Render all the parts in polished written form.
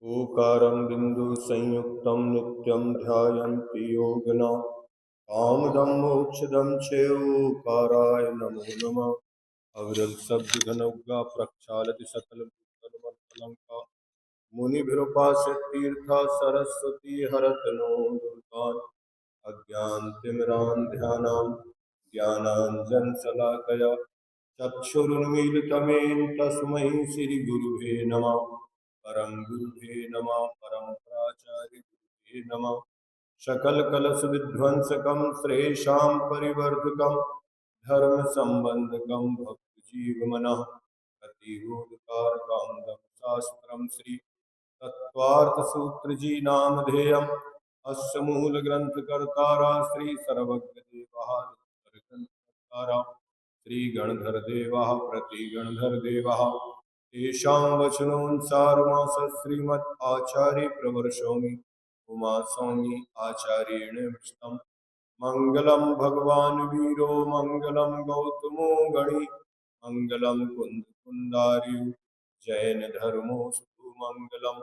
ओकारं बिन्दुसंयुक्तं नित्यं ध्यायन्ति योगिनः कामदं मोक्षदं चेयोकाराय नमो नमः। अविरल शब्द घनौघा प्रक्षालति सकल भूतलमलंका मुनिभिरुपास्य तीर्थ सरस्वती हरत नो दुर्गान् अज्ञानतिमिरान्ध्यानां ज्ञानाञ्जनशलाकया चक्षुरुन्मीलितमेन तस्मै श्रीगुरुवे नमः। परं गुरुवे नमः। परं प्राचार्य गुरुवे नमः। सकलकलशविध्वंसकं श्रेषां परिवर्धकं धर्मसम्बन्धकं भक्तजीवमनः प्रतिबोधकारकं शास्त्रं श्री तत्त्वार्थसूत्रजी नामधेयम् अस्य मूलग्रन्थकर्तारा श्री सर्वज्ञदेवः श्रीगणधरदेवः प्रतिगणधरदेवः तेषां वचनोऽनुसारमास श्रीमद् आचार्य प्रवर्षोमि उमा स्वामी आचार्येण विष्टम् मंगलम भगवान वीरो मंगलम गौतमो गणि मंगलम कुंद कुंदार्यु जैन धर्मोस्तु मंगलम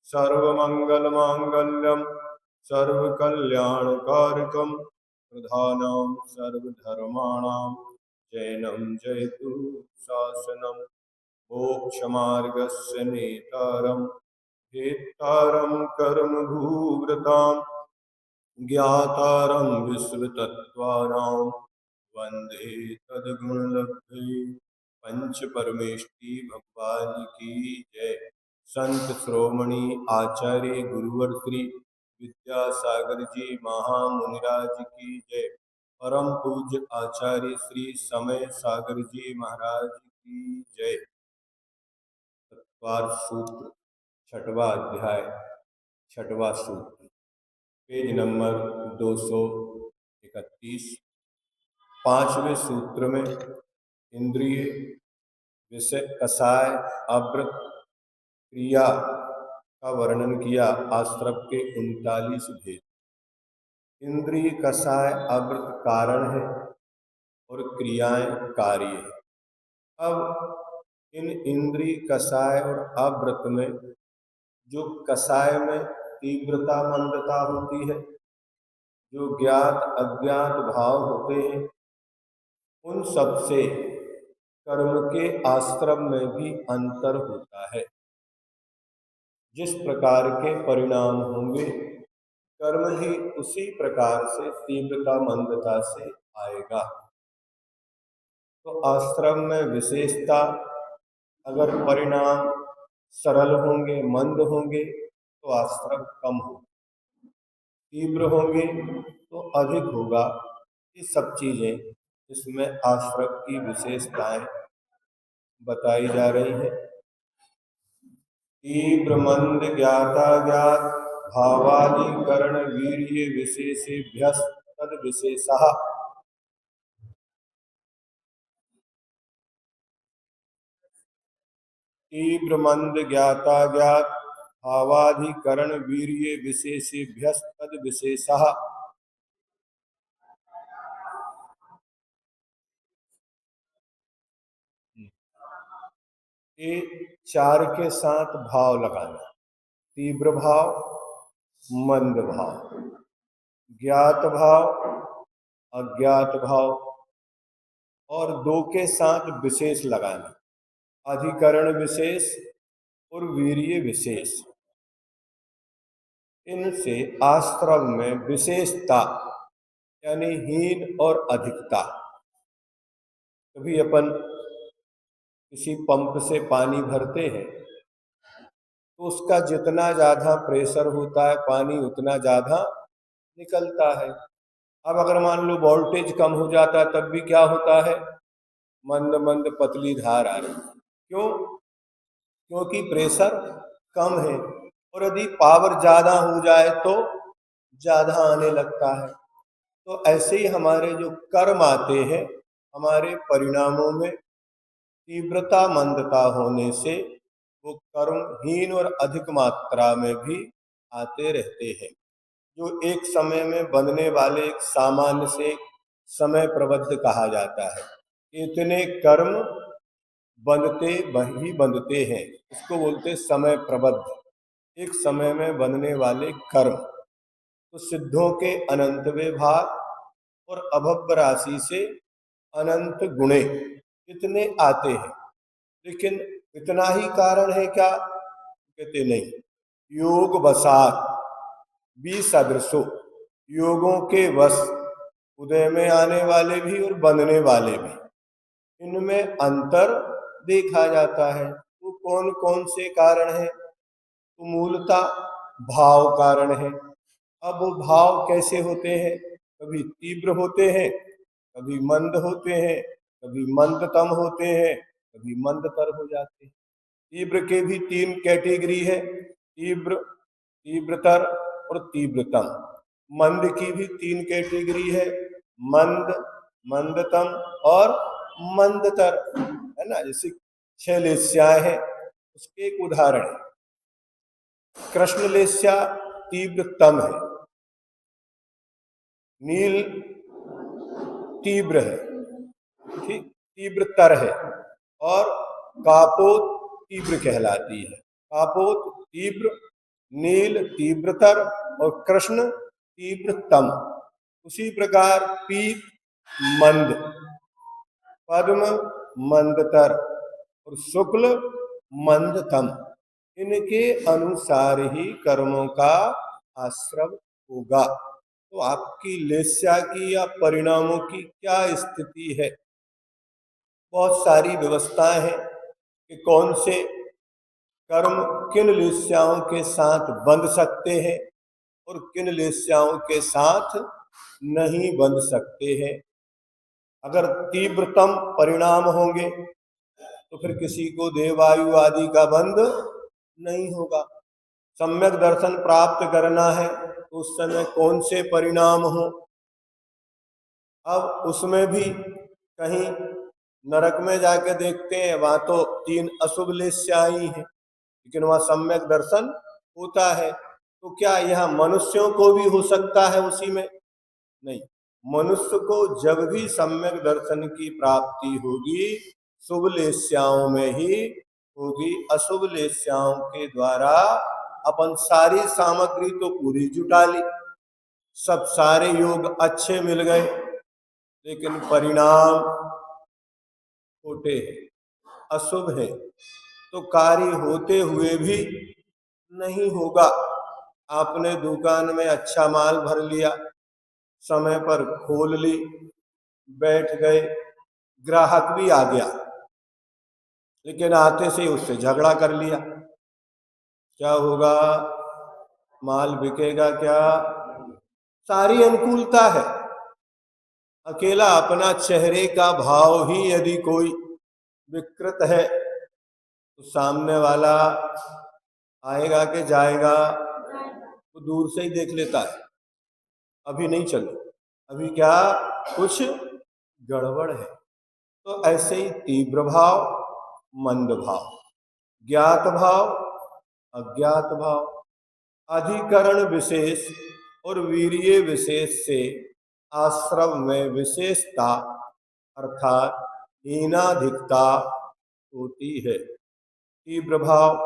सर्वमंगल मांगल्यम सर्वकल्याणकारकम प्रधानं सर्वधर्माणां जैनं जयतु शासनम् मोक्षमार्गस्य नेतारं हेतारं कर्मभूव्रताम् ज्ञातारं विश्वतत्त्वानां वन्दे तद्गुणलब्धये। पंच परमेष्टि भगवान की जय। संत श्रोमणी आचार्य गुरुवर श्री विद्यासागर जी महामुनिराज की जय। परम पूज्य आचार्य श्री समय सागर जी महाराज की जय। तत्वार सूत्र छठवा अध्याय छठवा सूत्र पेज नंबर 231। पांचवें सूत्र में इंद्रिय विषय कषाय आवृत क्रिया का वर्णन किया। आश्रम के 39 भेद। इंद्रिय कषाय आवृत कारण है और क्रियाएं कार्य है। अब इन इंद्रिय कषाय और आवृत में जो कषाय में तीव्रता मंदता होती है, जो ज्ञात अज्ञात भाव होते हैं, उन सब से कर्म के आश्रम में भी अंतर होता है। जिस प्रकार के परिणाम होंगे कर्म भी उसी प्रकार से तीव्रता मंदता से आएगा। तो आश्रम में विशेषता, अगर परिणाम सरल होंगे मंद होंगे तो आश्रम कम होगा, तीव्र होंगे तो अधिक होगा। ये सब चीजें इसमें आश्रम की विशेषताएं बताई जा रही हैं। तीव्र मंद ज्ञाता ज्ञात भावादिकरण वीर्य विशेषेभ्यः तद विशेषः। तीव्र मंद ज्ञाता ज्ञात भावाधिकरण वीर्य विशेषेभ्यः तद विशेषः। ये चार के साथ भाव लगाना। तीव्र भाव, मंद भाव, ज्ञात भाव, अज्ञात भाव और दो के साथ विशेष लगाना। अधिकरण विशेष और वीर्य विशेष। इनसे आश्रम में विशेषता यानी हीन और अधिकता। कभी अपन किसी पंप से पानी भरते हैं तो उसका जितना ज़्यादा प्रेशर होता है पानी उतना ज़्यादा निकलता है। अब अगर मान लो वोल्टेज कम हो जाता है तब भी क्या होता है, मंद मंद पतली धार आ रही। क्यों? क्योंकि प्रेशर कम है। और यदि पावर ज़्यादा हो जाए तो ज़्यादा आने लगता है। तो ऐसे ही हमारे जो कर्म आते हैं, हमारे परिणामों में तीव्रता मंदता होने से वो कर्म हीन और अधिक मात्रा में भी आते रहते हैं। जो एक समय में बनने वाले एक सामान्य से समय प्रबद्ध कहा जाता है। इतने कर्म बनते ही बनते हैं, इसको बोलते समय प्रबद्ध। एक समय में बनने वाले कर्म। तो सिद्धों के अनंत विभाग और अभव्य राशि से अनंत गुणे इतने आते हैं, लेकिन इतना ही कारण है क्या? कहते नहीं। योग वसात भी सदृशो, योगों के वश उदय में आने वाले भी और बनने वाले भी, इनमें अंतर देखा जाता है। तो कौन कौन से कारण है? तो मूलतः भाव कारण है। अब वो भाव कैसे होते हैं? कभी तीव्र होते हैं, कभी मंद होते हैं, कभी मंदतम होते हैं, कभी मंदतर हो जाते हैं। तीव्र के भी तीन कैटेगरी है, तीव्र, तीव्रतर और तीव्रतम। मंद की भी तीन कैटेगरी है, मंद, मंदतम और मंदतर, है ना। जैसे 6 लेस्याएं हैं, उसके एक उदाहरण है। कृष्ण लेस्या तीव्रतम है, नील तीव्र है, ठीक, तीव्रतर है, और कापोत तीव्र कहलाती है। कापोत तीव्र, नील तीव्रतर और कृष्ण तीव्रतम। उसी प्रकार पीत मंद, पद्म मंदतर और शुक्ल मंदतम। इनके अनुसार ही कर्मों का आश्रव होगा। तो आपकी लेस्या की या परिणामों की क्या स्थिति है? बहुत सारी व्यवस्थाएं हैं कि कौन से कर्म किन लेस्याओं के साथ बंध सकते हैं और किन लेस्याओं के साथ नहीं बंध सकते हैं। अगर तीव्रतम परिणाम होंगे तो फिर किसी को देवायु आदि का बंध नहीं होगा। सम्यक दर्शन प्राप्त करना है तो उस समय कौन से परिणाम हो? अब उसमें भी कहीं नरक में जाके देखते हैं, वहां तो 3 अशुभ लेस्याई हैं, लेकिन वहां सम्यक दर्शन होता है। तो क्या यह मनुष्यों को भी हो सकता है उसी में? नहीं। मनुष्य को जब भी सम्यक दर्शन की प्राप्ति होगी, शुभ लेस्याओं में ही होगी। अशुभ लेस्याओं के द्वारा अपन सारी सामग्री तो पूरी जुटा ली, सब सारे योग अच्छे मिल गए, लेकिन परिणाम खोटे हैं, अशुभ है, तो कार्य होते हुए भी नहीं होगा। आपने दुकान में अच्छा माल भर लिया, समय पर खोल ली, बैठ गए, ग्राहक भी आ गया, लेकिन आते से उससे झगड़ा कर लिया, क्या होगा? माल बिकेगा क्या? सारी अनुकूलता है, अकेला अपना चेहरे का भाव ही यदि कोई विकृत है तो सामने वाला आएगा कि जाएगा? तो दूर से ही देख लेता है, अभी नहीं चलो, अभी क्या कुछ गड़बड़ है। तो ऐसे ही तीव्र भाव, मंद भाव, ज्ञात भाव, अज्ञात भाव, अधिकरण विशेष और वीर्य विशेष से आश्रव में विशेषता अर्थात हीनाधिकता होती है। तीव्र भाव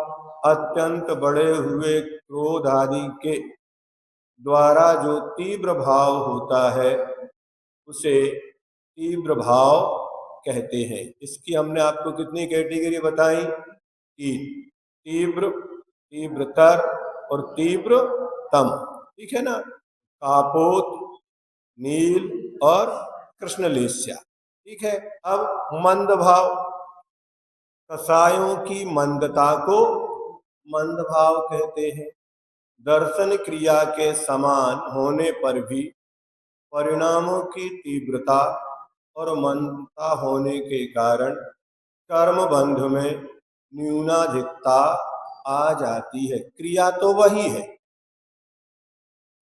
अत्यंत बढ़े हुए क्रोध आदि के द्वारा जो तीव्र भाव होता है उसे तीव्र भाव कहते हैं। इसकी हमने आपको कितनी कैटेगरी बताई? तीन, तीव्र, तीव्रतर और तीव्रतम, ठीक है ना। कापोत, नील और कृष्णलेस्या, ठीक है। अब मंद भाव, कसायों की मंदता को मंद भाव कहते हैं। दर्शन क्रिया के समान होने पर भी परिणामों की तीव्रता और मंदता होने के कारण कर्म बंध में न्यूनाधिकता आ जाती है। क्रिया तो वही है,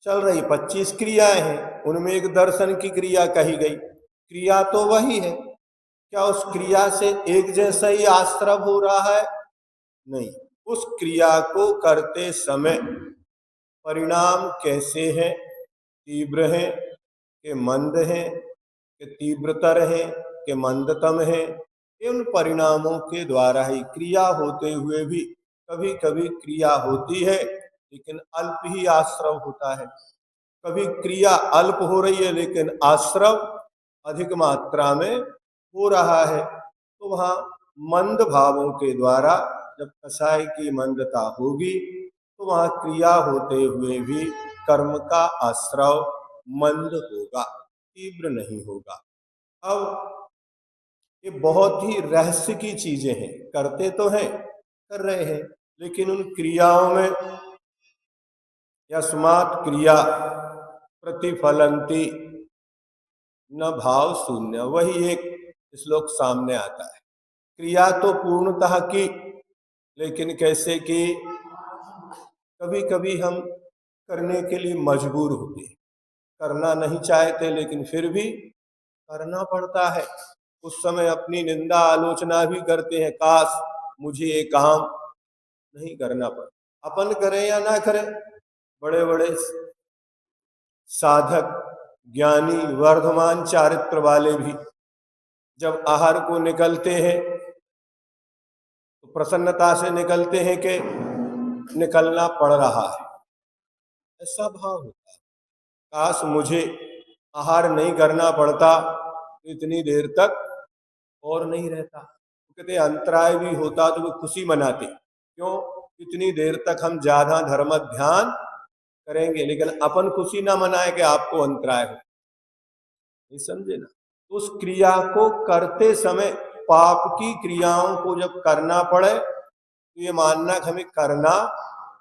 चल रही 25 क्रियाएं हैं, उनमें एक दर्शन की क्रिया कही गई, क्रिया तो वही है। क्या उस क्रिया से एक जैसा ही आश्रव हो रहा है? नहीं। उस क्रिया को करते समय परिणाम कैसे हैं? तीव्र हैं कि मंद हैं, कि तीव्रतर है कि मंदतम है? इन परिणामों के द्वारा ही क्रिया होते हुए भी कभी कभी क्रिया होती है लेकिन अल्प ही आश्रव होता है, कभी क्रिया अल्प हो रही है लेकिन आश्रव अधिक मात्रा में हो रहा है। तो वहां मंद भावों के द्वारा जब कसाय की मंदता होगी तो वहां क्रिया होते हुए भी कर्म का आश्रव मंद होगा, तीव्र नहीं होगा। अब ये बहुत ही रहस्य की चीजें हैं, करते तो हैं, कर रहे हैं, लेकिन उन क्रियाओं में यस्मात् क्रिया प्रतिफलंती न भाव शून्य, वही एक श्लोक सामने आता है। क्रिया तो पूर्णतः की, लेकिन कैसे कि कभी कभी हम करने के लिए मजबूर होते हैं, करना नहीं चाहते लेकिन फिर भी करना पड़ता है। उस समय अपनी निंदा आलोचना भी करते हैं, काश मुझे ये काम नहीं करना पड़े। अपन करें या ना करें, बड़े बड़े साधक ज्ञानी वर्धमान चारित्र वाले भी जब आहार को निकलते हैं तो प्रसन्नता से निकलते हैं कि निकलना पड़ रहा है, ऐसा भाव होता है। काश मुझे आहार नहीं करना पड़ता तो इतनी देर तक और नहीं रहता। तो कहते अंतराय भी होता तो वो खुशी मनाते, क्यों, इतनी देर तक हम ज्यादा धर्म ध्यान करेंगे, लेकिन अपन खुशी ना मनाए कि आपको अंतराय हो, नहीं समझे ना। तो उस क्रिया को करते समय पाप की क्रियाओं को जब करना पड़े तो ये मानना कि हमें करना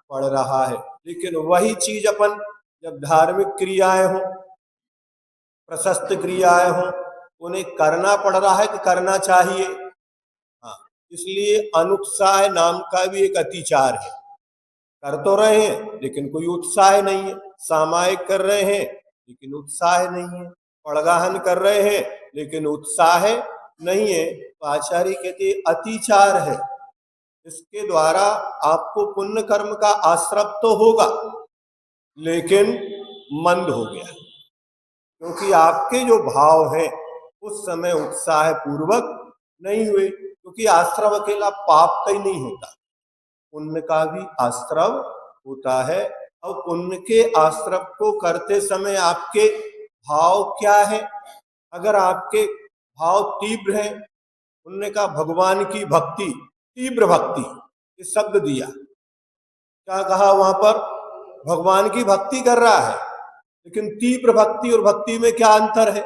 पड़ रहा है, लेकिन वही चीज अपन जब धार्मिक क्रियाएं हो, प्रशस्त क्रियाएं हो, उन्हें करना पड़ रहा है कि करना चाहिए। हाँ, इसलिए अनुत्साह नाम का भी एक अतिचार है। कर तो रहे हैं लेकिन कोई उत्साह नहीं है, सामायिक कर रहे हैं लेकिन उत्साह नहीं है, पड़गाहन कर रहे हैं लेकिन उत्साह नहीं है। तो आचार्य कहते अतिचार है, इसके द्वारा आपको पुण्य कर्म का आश्रव तो होगा लेकिन मंद हो गया, क्योंकि आपके जो भाव हैं उस समय उत्साह पूर्वक नहीं हुए, क्योंकि आश्रव अकेला पाप का ही नहीं होता, पुण्य का भी आश्रव होता है। और पुण्य के आश्रव को करते समय आपके भाव क्या है, अगर आपके भाव तीव्र है, पुण्य का भगवान की भक्ति, तीव्र भक्ति, ये शब्द दिया, क्या कहा वहां पर, भगवान की भक्ति कर रहा है, लेकिन तीव्र भक्ति और भक्ति में क्या अंतर है,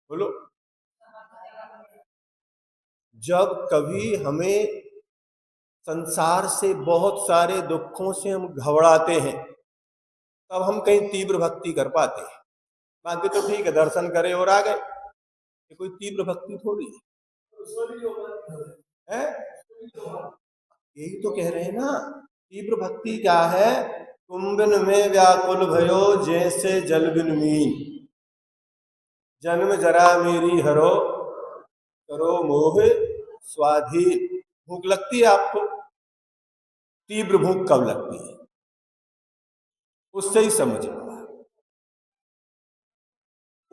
बोलो। जब कभी हमें संसार से बहुत सारे दुखों से हम घबराते हैं तब हम कहीं तीव्र भक्ति कर पाते हैं, बाकी तो ठीक है दर्शन करे और आ गए, ये कोई तीव्र भक्ति थोड़ी है। यही तो कह रहे हैं ना, तीव्र भक्ति क्या है, कुंभिन में व्याकुल भयो जैसे जल बिन मीन, जन्म जरा मेरी हरो करो मोह स्वाधीन। भूख लगती है आपको, तीव्र भूख कब लगती है, उससे ही समझ लो।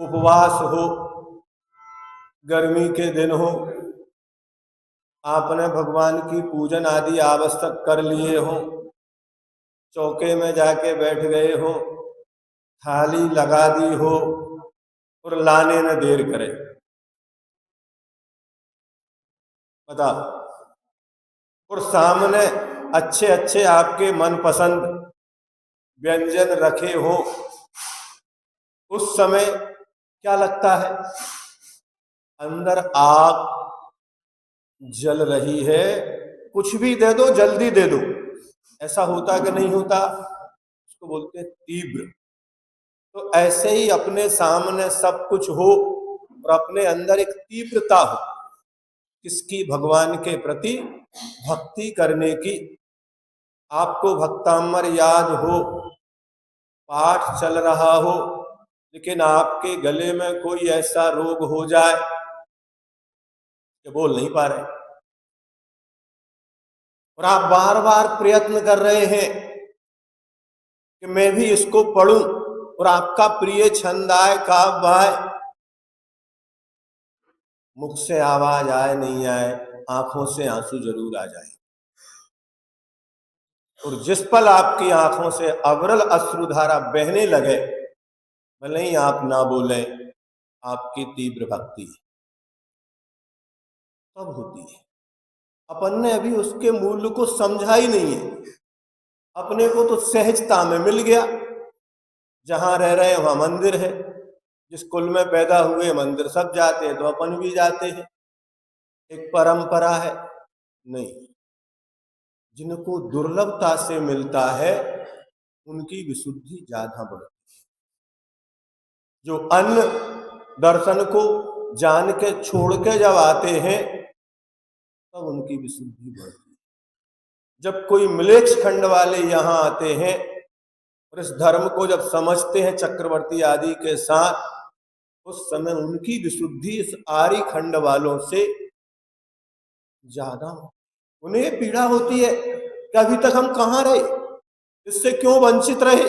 उपवास हो, गर्मी के दिन हो, आपने भगवान की पूजन आदि आवश्यक कर लिए हो, चौके में जाके बैठ गए हो, थाली लगा दी हो और लाने में देर करे, बताओ, और सामने अच्छे अच्छे आपके मनपसंद व्यंजन रखे हो, उस समय क्या लगता है, अंदर आग जल रही है, कुछ भी दे दो जल्दी दे दो, ऐसा होता कि नहीं होता, उसको बोलते हैं तीव्र। तो ऐसे ही अपने सामने सब कुछ हो और अपने अंदर एक तीव्रता हो, किसकी, भगवान के प्रति भक्ति करने की। आपको भक्तामर याद हो, पाठ चल रहा हो, लेकिन आपके गले में कोई ऐसा रोग हो जाए कि बोल नहीं पा रहे, और आप बार बार प्रयत्न कर रहे हैं कि मैं भी इसको पढ़ूं, और आपका प्रिय छंद आए, काव्य आए, मुख से आवाज आए नहीं आए, आंखों से आंसू जरूर आ जाए, और जिस पल आपकी आंखों से अविरल अश्रुधारा बहने लगे, भले ही आप ना बोले, आपकी तीव्र भक्ति तब होती है। अपन ने अभी उसके मूल्य को समझा ही नहीं है। अपने को तो सहजता में मिल गया, जहां रह रहे हैं वहां मंदिर है, जिस कुल में पैदा हुए मंदिर सब जाते हैं, तो अपन भी जाते हैं, एक परंपरा है। नहीं, जिनको दुर्लभता से मिलता है उनकी विशुद्धि ज्यादा बढ़ती है। जो अन्य दर्शन को जान के छोड़ के जब आते हैं तब उनकी विशुद्धि बढ़ती है। जब कोई मिलेच्छ खंड वाले यहाँ आते हैं और इस धर्म को जब समझते हैं चक्रवर्ती आदि के साथ, उस समय उनकी विशुद्धि इस आर्य खंड वालों से ज्यादा उन्हें पीड़ा होती है कि अभी तक हम कहाँ रहे, इससे क्यों वंचित रहे,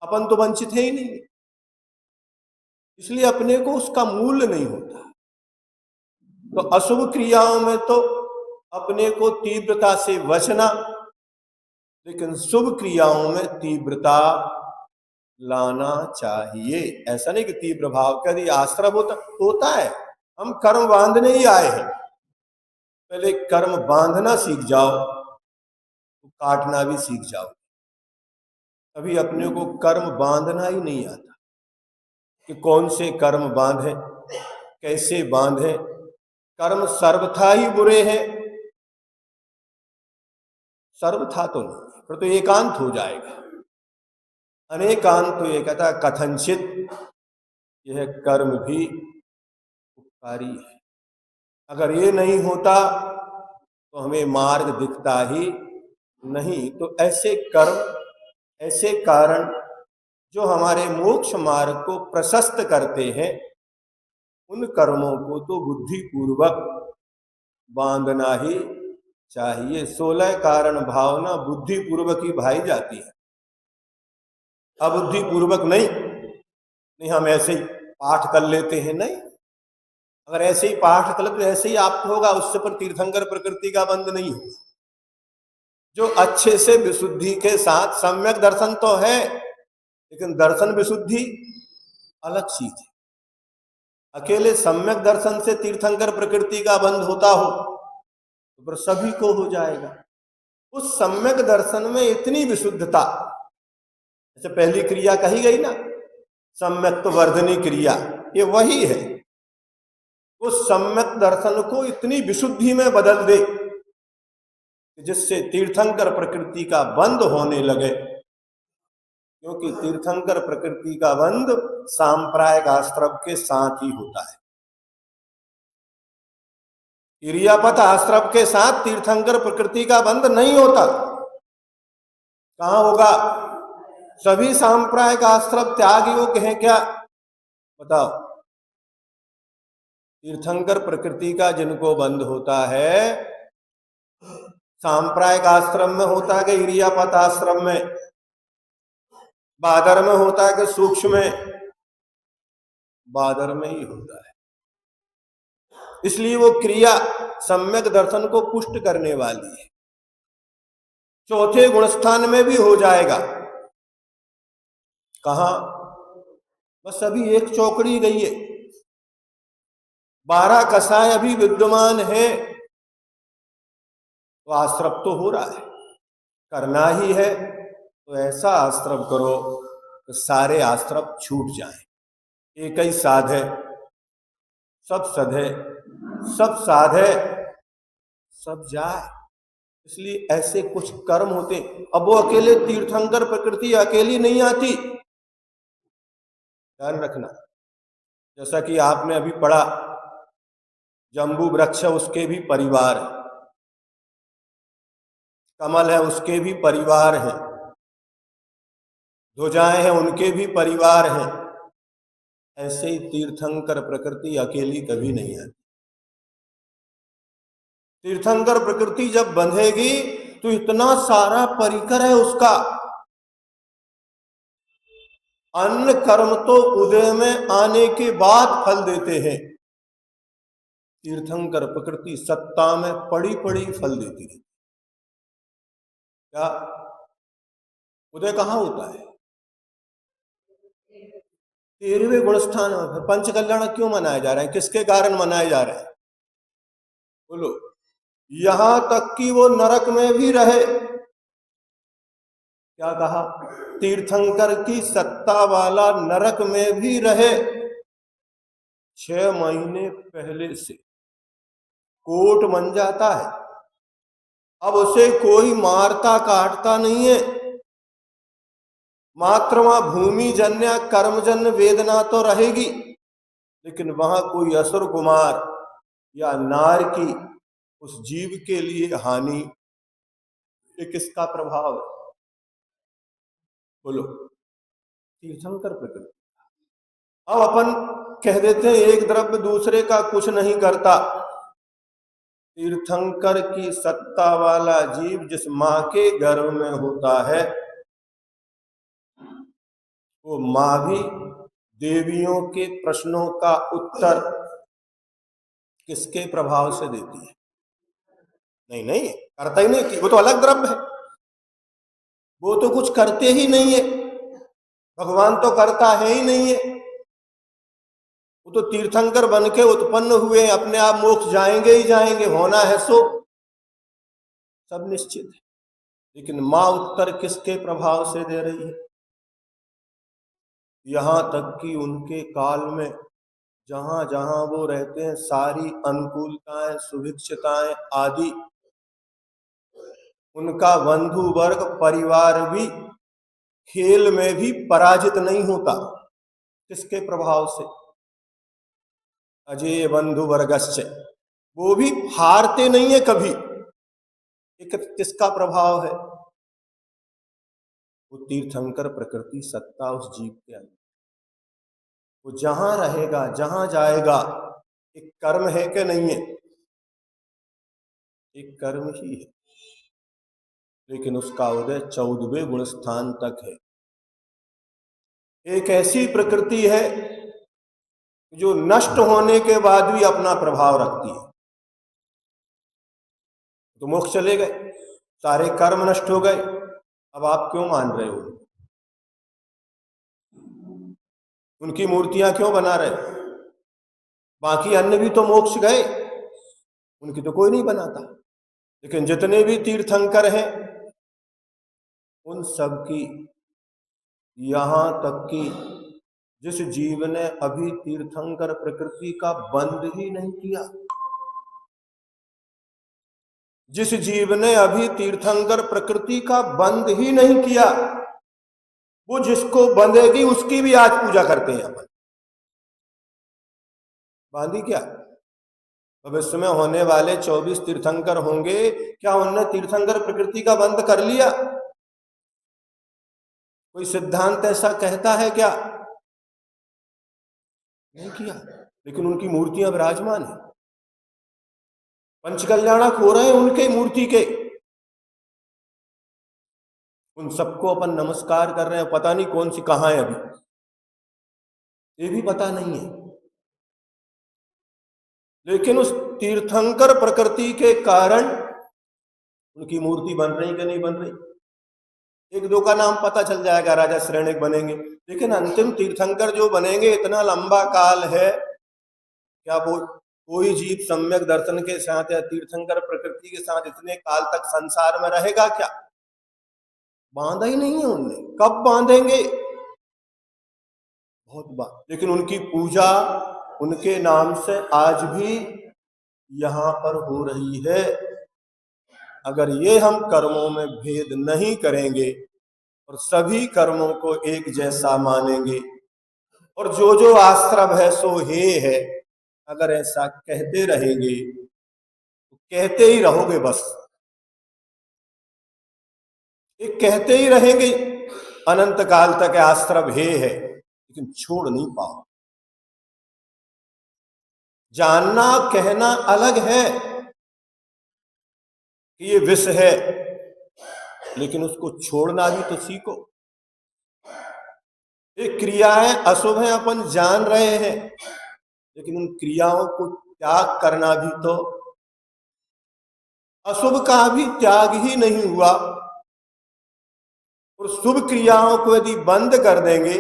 अपन तो वंचित है ही नहीं। इसलिए अपने को उसका मूल्य नहीं होता। तो अशुभ क्रियाओं में तो अपने को तीव्रता से बचना, लेकिन शुभ क्रियाओं में तीव्रता लाना चाहिए। ऐसा नहीं कि तीव्र भाव का यदि आश्रम होता है, हम कर्म बांधने ही आए हैं, पहले कर्म बांधना सीख जाओ तो काटना भी सीख जाओ। अभी अपने को कर्म बांधना ही नहीं आता कि कौन से कर्म बांधे, कैसे बांधे। कर्म सर्वथा ही बुरे हैं, सर्वथा तो नहीं, फिर तो एकांत हो जाएगा। अनेकांत तो ये कहता है कथनचित, यह कर्म भी उपकारी है। अगर ये नहीं होता तो हमें मार्ग दिखता ही नहीं। तो ऐसे कर्म, ऐसे कारण जो हमारे मोक्ष मार्ग को प्रशस्त करते हैं, उन कर्मों को तो बुद्धि पूर्वक बांधना ही चाहिए। 16 कारण भावना बुद्धि पूर्वक ही भाई जाती है, अबुद्धि पूर्वक नहीं हम ऐसे ही पाठ कर लेते हैं, नहीं। अगर ऐसे ही पाठ कर लेते तो ऐसे ही आपको होगा, उससे पर तीर्थंकर प्रकृति का बंध नहीं होगा। जो अच्छे से विशुद्धि के साथ, सम्यक दर्शन तो है लेकिन दर्शन विशुद्धि अलग चीज है। अकेले सम्यक दर्शन से तीर्थंकर प्रकृति का बंध होता हो तो फिर सभी को हो जाएगा। उस सम्यक दर्शन में इतनी विशुद्धता, जैसे पहली क्रिया कही गई ना, सम्यक तो वर्धनी क्रिया, ये वही है। उस सम्यक दर्शन को इतनी विशुद्धि में बदल दे जिससे तीर्थंकर प्रकृति का बंध होने लगे। क्योंकि तीर्थंकर प्रकृति का बंध सांप्रायिक आश्रम के साथ ही होता है। इरियापत आश्रम के साथ तीर्थंकर प्रकृति का बंध नहीं होता। कहां होगा? सभी सांप्रायिक आश्रम त्याग योग्य हैं क्या? बताओ। तीर्थंकर प्रकृति का जिनको बंध होता है, सांप्रायिक आश्रम में होता है कि इरियापत आश्रम में, बादर में होता है कि सूक्ष्म में? बादर में ही होता है। इसलिए वो क्रिया सम्यक दर्शन को पुष्ट करने वाली है। चौथे गुणस्थान में भी हो जाएगा। कहा? बस अभी एक चौकड़ी गई है, 12 कसाय अभी विद्यमान है, तो आश्रम तो हो रहा है, करना ही है। तो ऐसा आश्रम करो कि सारे आश्रम छूट जाएं। एक ही साधे सब सधे, सब साधे सब जाए। इसलिए ऐसे कुछ कर्म होते। अब वो अकेले तीर्थंकर प्रकृति अकेली नहीं आती, ध्यान रखना। जैसा कि आपने अभी पढ़ा, जम्बू वृक्ष उसके भी परिवार है, कमल है उसके भी परिवार हैं, ध्वजाएं हैं उनके भी परिवार हैं। ऐसे ही तीर्थंकर प्रकृति अकेली कभी नहीं आती। तीर्थंकर प्रकृति जब बंधेगी तो इतना सारा परिकर है उसका। अन्य कर्म तो उदय में आने के बाद फल देते हैं, तीर्थंकर प्रकृति सत्ता में पड़ी पड़ी फल देती है। क्या उदय कहाँ होता है? 13वें गुणस्थान में। पंच कल्याण क्यों मनाए जा रहे हैं? किसके कारण मनाए जा रहे हैं? बोलो। यहां तक कि वो नरक में भी रहे। क्या कहा? तीर्थंकर की सत्ता वाला नरक में भी रहे। 6 महीने पहले से कोट बन जाता है। अब उसे कोई मारता काटता नहीं है। मात्र वहां भूमि जन्य कर्मजन्य वेदना तो रहेगी, लेकिन वहां कोई असुर कुमार या नार की उस जीव के लिए हानि, ये किसका प्रभाव है? बोलो। तीर्थंकर प्रकृति। अब अपन कह देते हैं एक द्रव्य दूसरे का कुछ नहीं करता। तीर्थंकर की सत्ता वाला जीव जिस मां के गर्भ में होता है, वो मां भी देवियों के प्रश्नों का उत्तर किसके प्रभाव से देती है? नहीं नहीं, करता ही नहीं, वो तो अलग द्रव्य है। वो तो कुछ करते ही नहीं है। भगवान तो करता है ही नहीं है। वो तो तीर्थंकर बन के उत्पन्न हुए, अपने आप मोक्ष जाएंगे ही जाएंगे, होना है सो सब निश्चित है। लेकिन मां उत्तर किसके प्रभाव से दे रही है? यहां तक कि उनके काल में जहां जहां वो रहते हैं, सारी अनुकूलताएं सुभिक्षताएं आदि, उनका बंधु वर्ग परिवार भी खेल में भी पराजित नहीं होता। किसके प्रभाव से? अजय बंधु वर्गस्य, वो भी हारते नहीं है कभी। एक किसका प्रभाव है? वो तीर्थंकर प्रकृति सत्ता उस जीव के अंदर। वो जहां रहेगा जहां जाएगा, एक कर्म है कि नहीं है? एक कर्म ही है, लेकिन उसका उदय 14वें गुण स्थान तक है। एक ऐसी प्रकृति है जो नष्ट होने के बाद भी अपना प्रभाव रखती है। तो मोक्ष चले गए, सारे कर्म नष्ट हो गए, अब आप क्यों मान रहे हो? उनकी मूर्तियां क्यों बना रहे? बाकी अन्य भी तो मोक्ष गए, उनकी तो कोई नहीं बनाता। लेकिन जितने भी तीर्थंकर हैं, उन सब की, यहां तक कि जिस जीव ने अभी तीर्थंकर प्रकृति का बंद ही नहीं किया, जिस जीव ने अभी तीर्थंकर प्रकृति का बंद ही नहीं किया, वो जिसको बंधेगी उसकी भी आज पूजा करते हैं अपन। बांधी क्या? भविष्य में होने वाले 24 तीर्थंकर होंगे, क्या उनने तीर्थंकर प्रकृति का बंद कर लिया? कोई सिद्धांत ऐसा कहता है क्या? नहीं किया। लेकिन उनकी मूर्तियां विराजमान है। पंचकल्याणक हो रहे हैं उनके मूर्ति के। उन सबको अपन नमस्कार कर रहे हैं, पता नहीं कौन सी कहां है अभी, ये भी पता नहीं है। लेकिन उस तीर्थंकर प्रकृति के कारण उनकी मूर्ति बन रही कि नहीं बन रही? एक दो का नाम पता चल जाएगा, राजा श्रेणिक बनेंगे, लेकिन अंतिम तीर्थंकर जो बनेंगे, इतना लंबा काल है, क्या वो कोई जीव सम्यक दर्शन के साथ या तीर्थंकर प्रकृति के साथ इतने काल तक संसार में रहेगा क्या? बांधा ही नहीं है उनने, कब बांधेंगे? बहुत बार। लेकिन उनकी पूजा उनके नाम से आज भी यहां पर हो रही है। अगर ये हम कर्मों में भेद नहीं करेंगे और सभी कर्मों को एक जैसा मानेंगे, और जो जो आश्रम है सो हे है, अगर ऐसा कहते रहेंगे तो कहते ही रहोगे, बस एक कहते ही रहेंगे अनंत काल तक आश्रम हे है, लेकिन छोड़ नहीं पाओ। जानना कहना अलग है कि ये विष है, लेकिन उसको छोड़ना भी तो सीखो। ये क्रियाएं अशुभ हैं, अपन जान रहे हैं, लेकिन उन क्रियाओं को त्याग करना भी तो, अशुभ का भी त्याग ही नहीं हुआ और शुभ क्रियाओं को यदि बंद कर देंगे,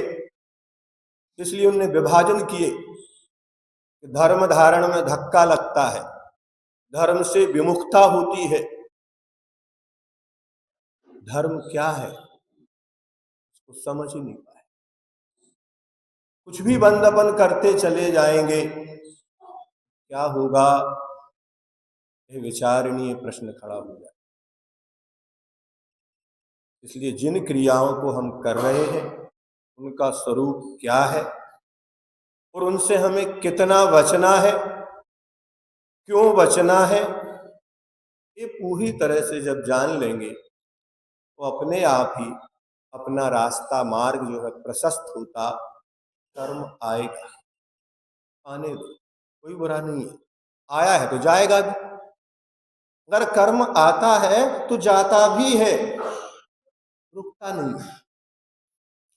इसलिए उन्होंने विभाजन किए। धर्म धारण में धक्का लगता है, धर्म से विमुखता होती है। धर्म क्या है उसको समझ ही नहीं पाए, कुछ भी बंद अपन करते चले जाएंगे, क्या होगा, यह विचारणीय प्रश्न खड़ा हो जाए। इसलिए जिन क्रियाओं को हम कर रहे हैं उनका स्वरूप क्या है और उनसे हमें कितना बचना है, क्यों बचना है, ये पूरी तरह से जब जान लेंगे तो अपने आप ही अपना रास्ता मार्ग जो है प्रशस्त होता। कर्म आएगा, आने दो, कोई बुरा नहीं है। आया है तो जाएगा भी। अगर कर्म आता है तो जाता भी है, रुकता नहीं है।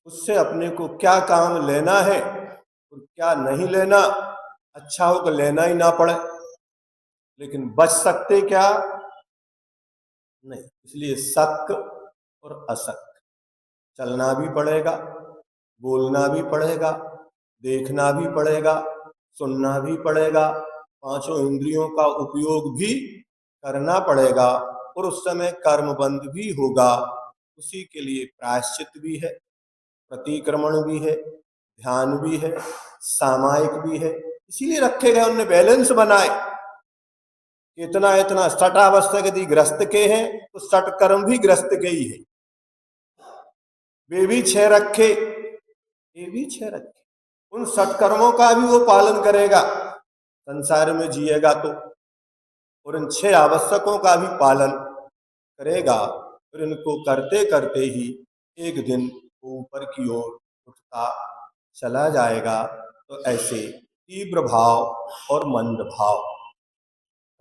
उससे अपने को क्या काम लेना है और क्या नहीं लेना, अच्छा हो कि लेना ही ना पड़े, लेकिन बच सकते क्या नहीं। इसलिए सक और असक चलना भी पड़ेगा, बोलना भी पड़ेगा, देखना भी पड़ेगा, सुनना भी पड़ेगा, पांचों इंद्रियों का उपयोग भी करना पड़ेगा और उस समय कर्म बंद भी होगा। उसी के लिए प्रायश्चित भी है, प्रतिक्रमण भी है, ध्यान भी है, सामायिक भी है। इसीलिए रखे गए, उन्होंने बैलेंस बनाए। इतना इतना सठ अवस्था यदि ग्रस्त के हैं तो सठ कर्म भी ग्रस्त के ही है। वे भी 6 रखे, ये भी 6 रखे, उन सत्कर्मों का भी वो पालन करेगा संसार में जिएगा तो, और इन 6 आवश्यकों का भी पालन करेगा। और इनको करते करते ही एक दिन ऊपर की ओर उठता चला जाएगा। तो ऐसे तीव्र भाव और मंद भाव,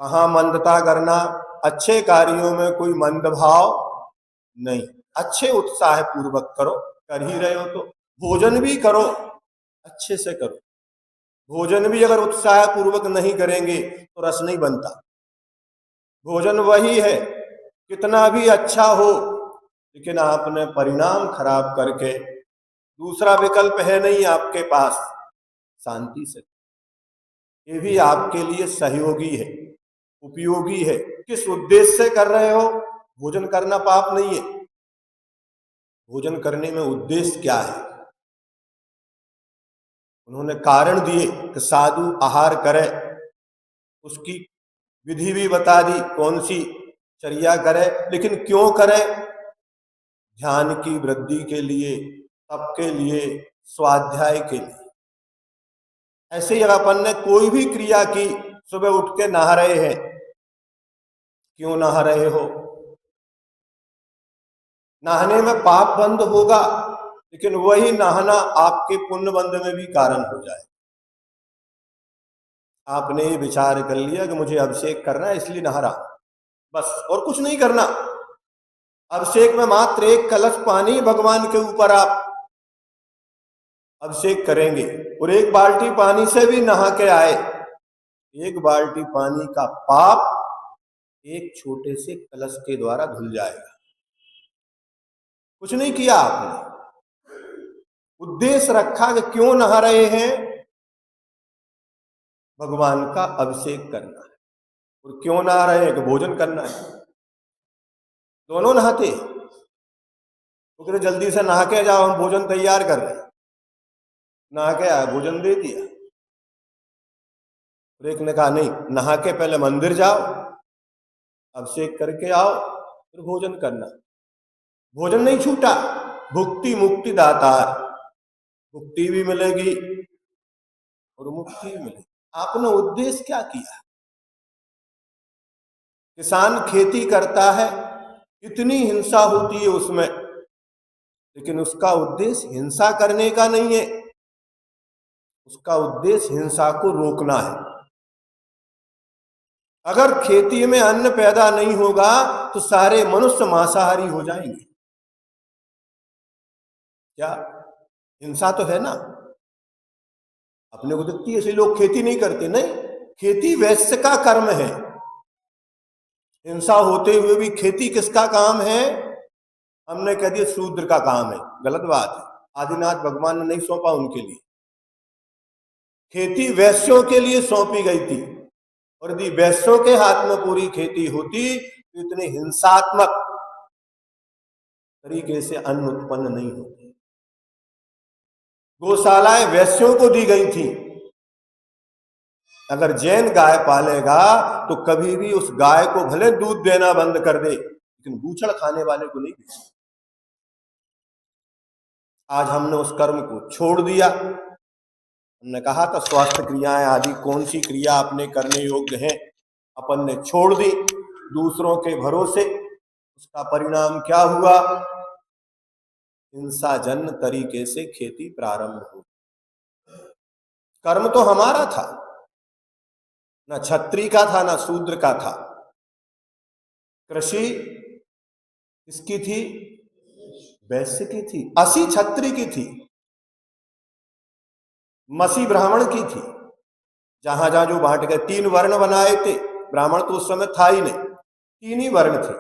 कहाँ मंदता करना, अच्छे कार्यों में कोई मंद भाव नहीं, अच्छे उत्साह पूर्वक करो, कर ही रहे हो तो भोजन भी करो, अच्छे से करो। भोजन भी अगर उत्साह पूर्वक नहीं करेंगे तो रस नहीं बनता। भोजन वही है, कितना भी अच्छा हो, लेकिन आपने परिणाम खराब करके, दूसरा विकल्प है नहीं आपके पास, शांति से, ये भी आपके लिए सहयोगी है, उपयोगी है। किस उद्देश्य से कर रहे हो, भोजन करना पाप नहीं है, भोजन करने में उद्देश्य क्या है। उन्होंने कारण दिए कि साधु आहार करे, उसकी विधि भी बता दी कौन सी चर्या करे, लेकिन क्यों करे, ध्यान की वृद्धि के लिए, तप के लिए, स्वाध्याय के लिए। ऐसे ही अगर अपन ने कोई भी क्रिया की, सुबह उठ के नहा रहे हैं, क्यों नहा रहे हो, नहाने में पाप बंद होगा, लेकिन वही नहाना आपके पुण्य बंद में भी कारण हो जाए। आपने ये विचार कर लिया कि मुझे अभिषेक करना है इसलिए नहा रहा, बस, और कुछ नहीं करना। अभिषेक में मात्र एक कलश पानी भगवान के ऊपर आप अभिषेक करेंगे, और एक बाल्टी पानी से भी नहा के आए, एक बाल्टी पानी का पाप एक छोटे से कलश के द्वारा धुल जाएगा। कुछ नहीं किया आपने, उद्देश्य रखा कि क्यों नहा रहे हैं, भगवान का अभिषेक करना है, और क्यों नहा रहे हैं कि भोजन करना है। दोनों नहाते, तो जल्दी से नहा के जाओ, हम भोजन तैयार कर रहे हैं, नहा के आया, भोजन दे दिया। और एक ने कहा नहीं, नहा के पहले मंदिर जाओ, अभिषेक करके आओ, फिर भोजन करना। भोजन नहीं छूटा, भुक्ति मुक्ति दातार, भुक्ति भी मिलेगी और मुक्ति भी मिलेगी। आपने उद्देश्य क्या किया। किसान खेती करता है, इतनी हिंसा होती है उसमें, लेकिन उसका उद्देश्य हिंसा करने का नहीं है, उसका उद्देश्य हिंसा को रोकना है। अगर खेती में अन्न पैदा नहीं होगा तो सारे मनुष्य मांसाहारी हो जाएंगे। क्या हिंसा तो है ना, अपने को दिखती है, इसलिए लोग खेती नहीं करते। नहीं, खेती वैश्य का कर्म है। हिंसा होते हुए भी खेती किसका काम है, हमने कह दिया शूद्र का काम है, गलत बात है। आदिनाथ भगवान ने नहीं सौंपा उनके लिए, खेती वैश्यों के लिए सौंपी गई थी। और यदि वैश्यों के हाथ में पूरी खेती होती तो इतने हिंसात्मक तरीके से अन्न उत्पन्न नहीं होते। गौशालाएं वैश्यों को दी गई थी। अगर जैन गाय पालेगा तो कभी भी उस गाय को भले दूध देना बंद कर दे, लेकिन बूचड़ खाने वाले को नहीं दे। आज हमने उस कर्म को छोड़ दिया। हमने कहा था स्वास्थ्य क्रियाएं आदि कौन सी क्रिया अपने करने योग्य है, अपन ने छोड़ दी दूसरों के भरोसे। उसका परिणाम क्या हुआ? हिंसाजन्य तरीके से खेती प्रारंभ हुई। कर्म तो हमारा था, ना क्षत्रिय का था ना शूद्र का था। कृषि किसकी थी? वैश्य की थी। असी क्षत्रिय की थी, मसी ब्राह्मण की थी। जहां जहां जो बांट गए, 3 वर्ण बनाए थे। ब्राह्मण तो उस समय था ही नहीं, 3 ही वर्ण थे,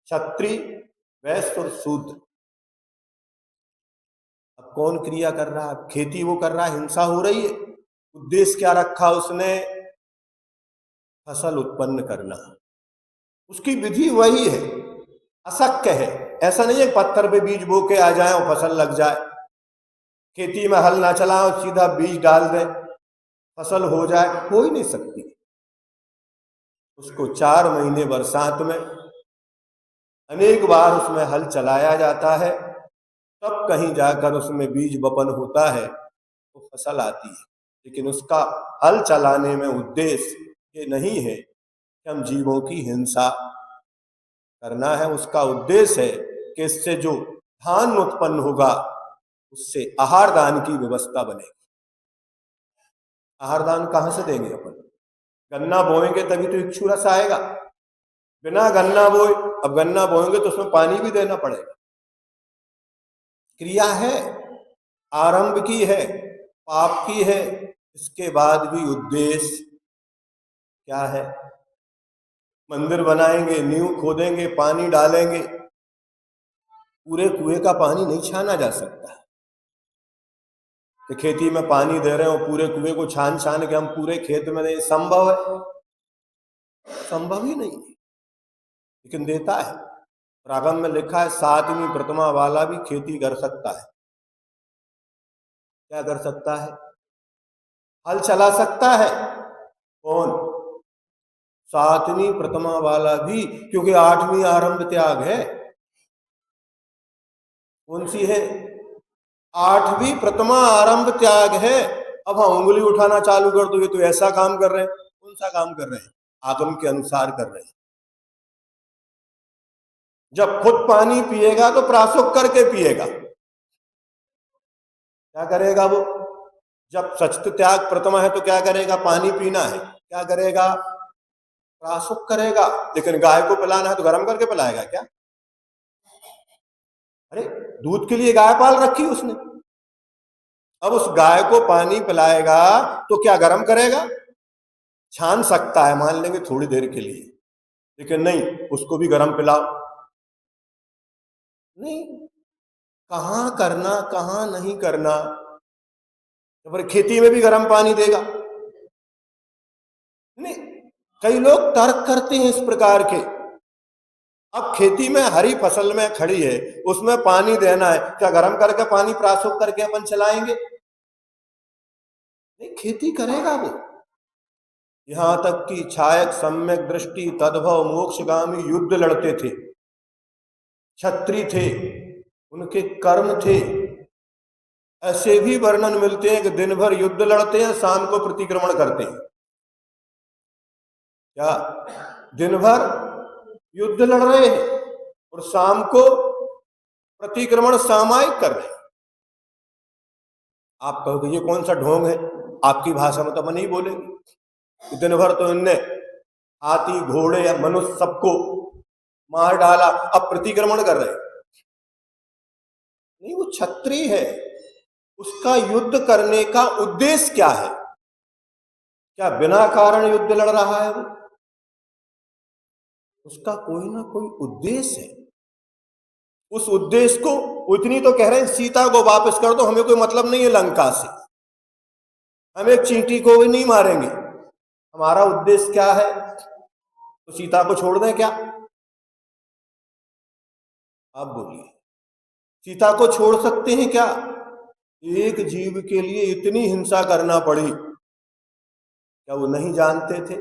क्षत्रिय, वैश्य और शूद्र। अब कौन क्रिया कर रहा है? खेती वो कर रहा है, हिंसा हो रही है। उद्देश्य क्या रखा उसने? फसल उत्पन्न करना। उसकी विधि वही है, अशक्य है। ऐसा नहीं है पत्थर पे बीज बो के आ जाए और फसल लग जाए। खेती में हल ना चलाओ, सीधा बीज डाल दें, फसल हो जाए, हो ही नहीं सकती। उसको 4 महीने बरसात में अनेक बार उसमें हल चलाया जाता है, तब कहीं जाकर उसमें बीज बपन होता है तो फसल आती है। लेकिन उसका हल चलाने में उद्देश्य ये नहीं है कि हम जीवों की हिंसा करना है। उसका उद्देश्य है कि इससे जो धान उत्पन्न होगा उससे आहार दान की व्यवस्था बनेगी। आहार दान कहां से देंगे अपन? गन्ना बोएंगे तभी तो इक्षु रस आएगा। बिना गन्ना बोए, अब गन्ना बोएंगे तो उसमें पानी भी देना पड़ेगा। क्रिया है, आरंभ की है, पाप की है। इसके बाद भी उद्देश्य क्या है? मंदिर बनाएंगे, नींव खोदेंगे, पानी डालेंगे, पूरे कुएं का पानी नहीं छाना जा सकता। कि खेती में पानी दे रहे हो, पूरे कुएं को छान छान के हम पूरे खेत में दें, संभव है? संभव ही नहीं है, लेकिन देता है। प्रागम में लिखा है 7वीं प्रतिमा वाला भी खेती कर सकता है। क्या कर सकता है? हल चला सकता है। कौन? 7वीं प्रतिमा वाला भी, क्योंकि 8वीं आरंभ त्याग है। कौन सी है? 8वीं प्रतिमा आरंभ त्याग है। अब हम उंगली उठाना चालू कर दो, ये तो ऐसा काम कर रहे हैं। कौन सा काम कर रहे हैं? आगम के अनुसार कर रहे हैं। जब खुद पानी पिएगा तो प्राशुक करके पिएगा। क्या करेगा वो? जब सचत त्याग प्रथमा है तो क्या करेगा? पानी पीना है, क्या करेगा? प्राशुक करेगा। लेकिन गाय को पिलाना है तो गर्म करके पिलाएगा क्या? अरे दूध के लिए गाय पाल रखी उसने, अब उस गाय को पानी पिलाएगा तो क्या गर्म करेगा? छान सकता है, मान लेंगे थोड़ी देर के लिए, लेकिन नहीं, उसको भी गर्म पिलाओ। नहीं, कहां करना कहां नहीं करना। तो फिर खेती में भी गर्म पानी देगा? नहीं। कई लोग तर्क करते हैं इस प्रकार के। अब खेती में हरी फसल में खड़ी है, उसमें पानी देना है, क्या गर्म करके पानी प्राशुक करके अपन चलाएंगे? नहीं, खेती करेगा वो। यहां तक कि छायक सम्यक दृष्टि तद्भव मोक्षगामी युद्ध लड़ते थे, क्षत्रिय थे, उनके कर्म थे। ऐसे भी वर्णन मिलते हैं कि दिन भर युद्ध लड़ते हैं, शाम को प्रतिक्रमण करते हैं। क्या? दिन भर युद्ध लड़ रहे हैं और शाम को प्रतिक्रमण सामयिक कर रहे हैं। आप कहोगे ये कौन सा ढोंग है? आपकी भाषा में तो अपन नहीं बोलेंगे। दिन भर तो इनने हाथी घोड़े या मनुष्य सबको मार डाला, अब प्रतिक्रमण कर रहे। नहीं, वो क्षत्रिय है। उसका युद्ध करने का उद्देश्य क्या है? क्या बिना कारण युद्ध लड़ रहा है वो? उसका कोई ना कोई उद्देश्य है। उस उद्देश्य को उतनी तो कह रहे हैं, सीता को वापस कर दो, हमें कोई मतलब नहीं है लंका से, हम एक चींटी को भी नहीं मारेंगे, हमारा उद्देश्य क्या है, तो सीता को छोड़ दें क्या? आप बोलिए, सीता को छोड़ सकते हैं क्या? एक जीव के लिए इतनी हिंसा करना पड़ी, क्या वो नहीं जानते थे?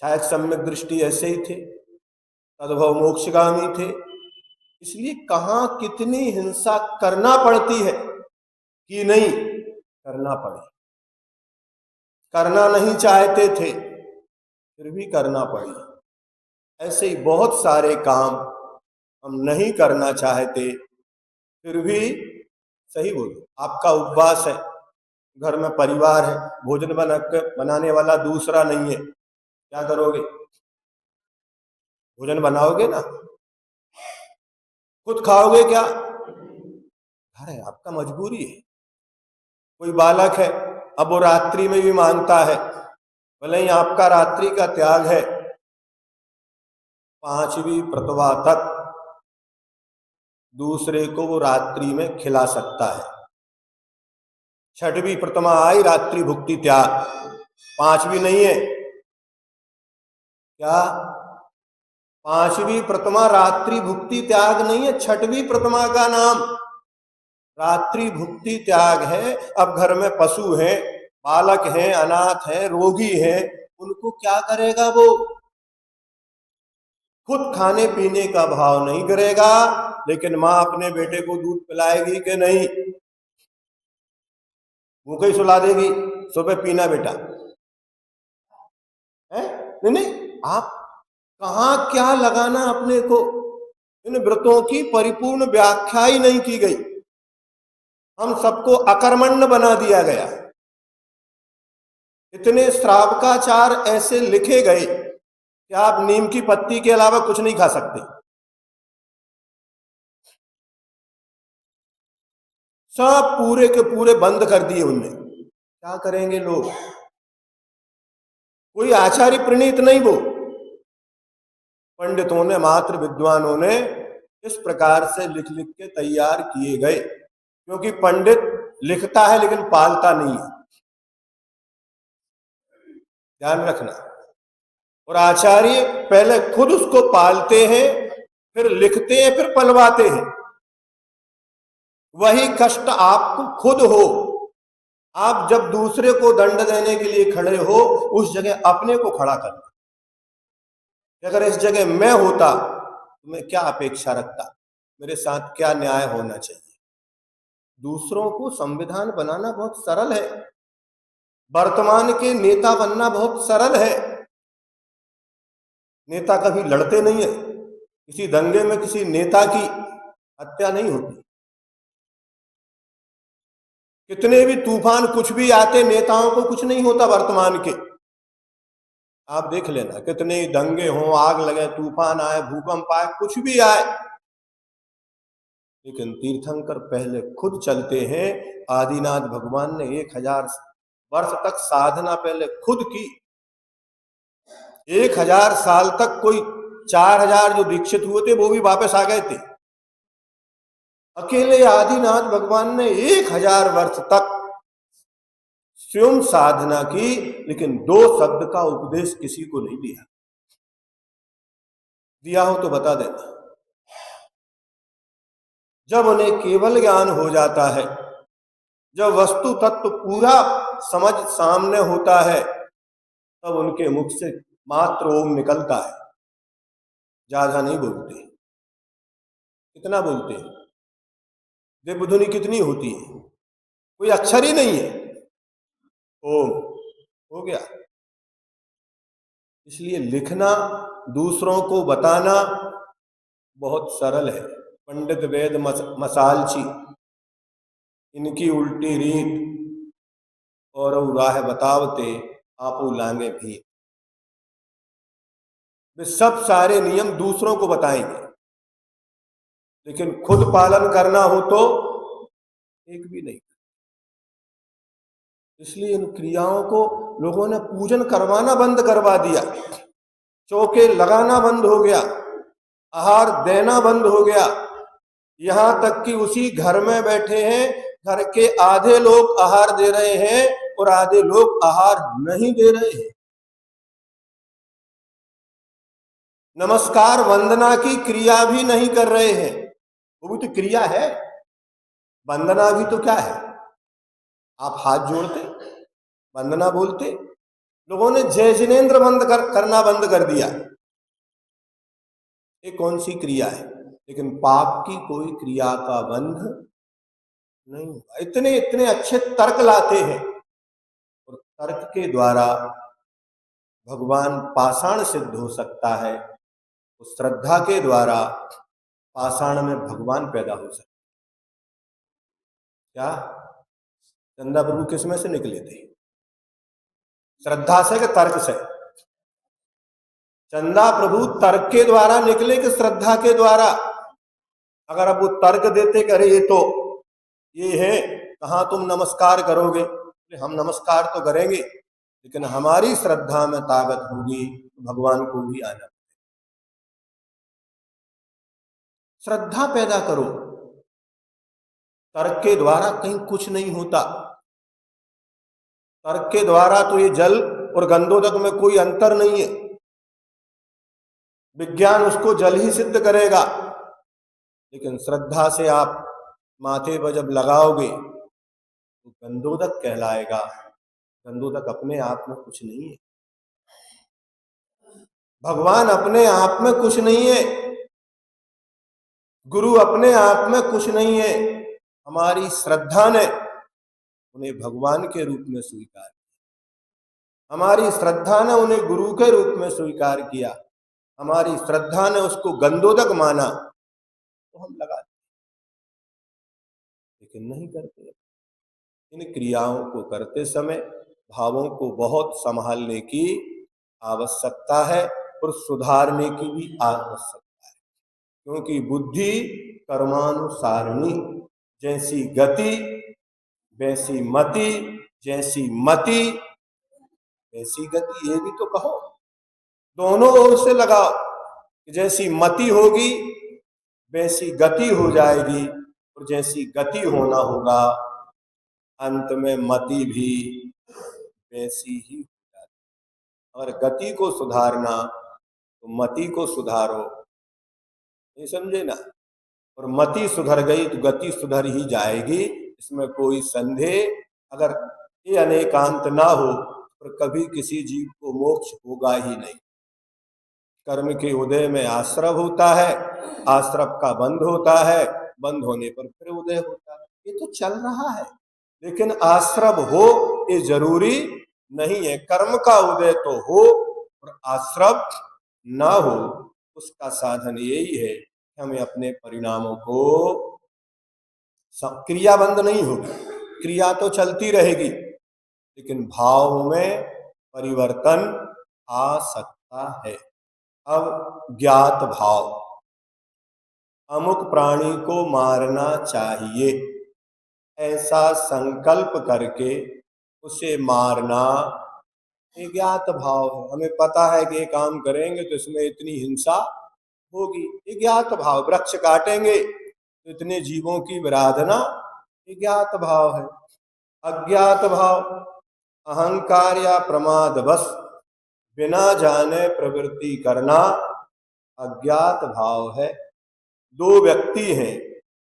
शायद सम्यक दृष्टि ऐसे ही थे, तद्भव मोक्षगामी थे, इसलिए कहां कितनी हिंसा करना पड़ती है कि नहीं करना पड़ी, करना नहीं चाहते थे फिर भी करना पड़ी। ऐसे ही बहुत सारे काम हम नहीं करना चाहते फिर भी, सही बोलो, आपका उपवास है, घर में परिवार है, भोजन बनाने वाला दूसरा नहीं है, क्या करोगे? भोजन बनाओगे ना, खुद खाओगे क्या? घर है आपका, मजबूरी है। कोई बालक है, अब वो रात्रि में भी मांगता है, भले ही आपका रात्रि का त्याग है, 5वीं प्रतिभा तक दूसरे को वो रात्रि में खिला सकता है। 6वीं प्रतिमा आई रात्रि भुक्ति त्याग, 5वीं नहीं है क्या? 5वीं प्रतिमा रात्रि भुक्ति त्याग नहीं है, 6वीं प्रतिमा का नाम रात्रि भुक्ति त्याग है। अब घर में पशु हैं, बालक हैं, अनाथ हैं, रोगी हैं, उनको क्या करेगा वो? खुद खाने पीने का भाव नहीं करेगा, लेकिन मां अपने बेटे को दूध पिलाएगी कि नहीं? भूखे ही सुला देगी, सुबह पीना बेटा है, नहीं नहीं, आप कहां क्या लगाना अपने को? इन व्रतों की परिपूर्ण व्याख्या ही नहीं की गई, हम सबको अकर्मण्य बना दिया गया। इतने श्रावकाचार ऐसे लिखे गए कि आप नीम की पत्ती के अलावा कुछ नहीं खा सकते, सब पूरे के पूरे बंद कर दिए उनने। क्या करेंगे लोग? कोई आचार्य प्रणीत नहीं, वो पंडितों ने, मात्र विद्वानों ने इस प्रकार से लिख लिख के तैयार किए गए, क्योंकि पंडित लिखता है लेकिन पालता नहीं है, ध्यान रखना। और आचार्य पहले खुद उसको पालते हैं, फिर लिखते हैं, फिर पलवाते हैं। वही कष्ट आपको खुद हो, आप जब दूसरे को दंड देने के लिए खड़े हो, उस जगह अपने को खड़ा करना। अगर इस जगह मैं होता तो मैं क्या अपेक्षा रखता, मेरे साथ क्या न्याय होना चाहिए? दूसरों को संविधान बनाना बहुत सरल है, वर्तमान के नेता बनना बहुत सरल है। नेता कभी लड़ते नहीं है, किसी दंगे में किसी नेता की हत्या नहीं होती, कितने भी तूफान कुछ भी आते, नेताओं को कुछ नहीं होता वर्तमान के। आप देख लेना, कितने दंगे हों, आग लगे, तूफान आए, भूकंप आए, कुछ भी आए, लेकिन तीर्थंकर पहले खुद चलते हैं। आदिनाथ भगवान ने 1000 वर्ष तक साधना पहले खुद की, 1000 साल तक कोई 4000 जो दीक्षित हुए थे वो भी वापस आ गए थे। अकेले आदिनाथ भगवान ने 1000 वर्ष तक स्वयं साधना की, लेकिन 2 शब्द का उपदेश किसी को नहीं दिया। दिया हो तो बता देना। जब उन्हें केवल ज्ञान हो जाता है, जब वस्तु तत्व पूरा समझ सामने होता है, तब उनके मुख से मात्र ओम निकलता है, ज्यादा नहीं बोलते। कितना बोलते हैं? देवध्वनि कितनी होती है? कोई अक्षर ही नहीं है, ओम हो गया। इसलिए लिखना, दूसरों को बताना बहुत सरल है। पंडित वेद मसालची, इनकी उल्टी रीत और राह बतावते आपू लांगे भी। वे सब सारे नियम दूसरों को बताएंगे, लेकिन खुद पालन करना हो तो एक भी नहीं। इसलिए इन क्रियाओं को लोगों ने पूजन करवाना बंद करवा दिया, चौके लगाना बंद हो गया, आहार देना बंद हो गया। यहां तक कि उसी घर में बैठे हैं, घर के आधे लोग आहार दे रहे हैं और आधे लोग आहार नहीं दे रहे हैं। नमस्कार वंदना की क्रिया भी नहीं कर रहे हैं। वो भी तो क्रिया है, वंदना भी तो क्या है? आप हाथ जोड़ते, वंदना बोलते। लोगों ने जय जिनेन्द्र करना बंद कर दिया। ये कौन सी क्रिया है? लेकिन पाप की कोई क्रिया का बंध नहीं। इतने इतने अच्छे तर्क लाते हैं और तर्क के द्वारा भगवान पाषाण सिद्ध हो सकता है, तो श्रद्धा के द्वारा पाषाण में भगवान पैदा हो सकता है। क्या चंदा प्रभु किसमें से निकले थे? श्रद्धा से कि तर्क से? चंदा प्रभु तर्क के द्वारा निकले कि श्रद्धा के द्वारा? अगर अब वो तर्क देते करे ये तो ये है, कहाँ तुम नमस्कार करोगे? हम नमस्कार तो करेंगे, लेकिन हमारी श्रद्धा में ताकत होगी तो भगवान को भी आना। श्रद्धा पैदा करो। तर्क के द्वारा कहीं कुछ नहीं होता। तर्क के द्वारा तो ये जल और गंधोदक में कोई अंतर नहीं है। विज्ञान उसको जल ही सिद्ध करेगा, लेकिन श्रद्धा से आप माथे पर जब लगाओगे तो गंधोदक कहलाएगा। गंधोदक अपने आप में कुछ नहीं है, भगवान अपने आप में कुछ नहीं है, गुरु अपने आप में कुछ नहीं है। हमारी श्रद्धा ने उन्हें भगवान के रूप में स्वीकार किया, हमारी श्रद्धा ने उन्हें गुरु के रूप में स्वीकार किया, हमारी श्रद्धा ने उसको गंधोदक माना, तो हम लगा देते, लेकिन नहीं करते। इन क्रियाओं को करते समय भावों को बहुत संभालने की आवश्यकता है और सुधारने की भी आवश्यकता है, क्योंकि बुद्धि कर्मानुसारिणी, जैसी गति वैसी मति, जैसी मति वैसी गति। ये भी तो कहो, दोनों ओर से लगाओ। जैसी मति होगी वैसी गति हो जाएगी, और जैसी गति होना होगा अंत में मति भी वैसी ही हो जाती। अगर गति को सुधारना तो मति को सुधारो, नहीं समझे ना? और मति सुधर गई तो गति सुधर ही जाएगी, इसमें कोई संदेह। अगर ये अनेकांत ना हो तो कभी किसी जीव को मोक्ष होगा ही नहीं। कर्म के उदय में आश्रव होता है, आश्रव का बंध होता है, बंद होने पर फिर उदय होता है। ये तो चल रहा है, लेकिन आश्रव हो ये जरूरी नहीं है। कर्म का उदय तो हो और आश्रव ना हो, उसका साधन यही है कि हमें अपने परिणामों को, क्रिया बंद नहीं होगी, क्रिया तो चलती रहेगी, लेकिन भाव में परिवर्तन आ सकता है। अब ज्ञात भाव, अमुक प्राणी को मारना चाहिए, ऐसा संकल्प करके उसे मारना ये ज्ञात भाव है। हमें पता है कि ये काम करेंगे तो इसमें इतनी हिंसा होगी, ये ज्ञात भाव। वृक्ष काटेंगे तो इतने जीवों की विराधना, ये ज्ञात भाव है। अज्ञात भाव, अहंकार या प्रमाद बस बिना जाने प्रवृत्ति करना अज्ञात भाव है। दो व्यक्ति हैं,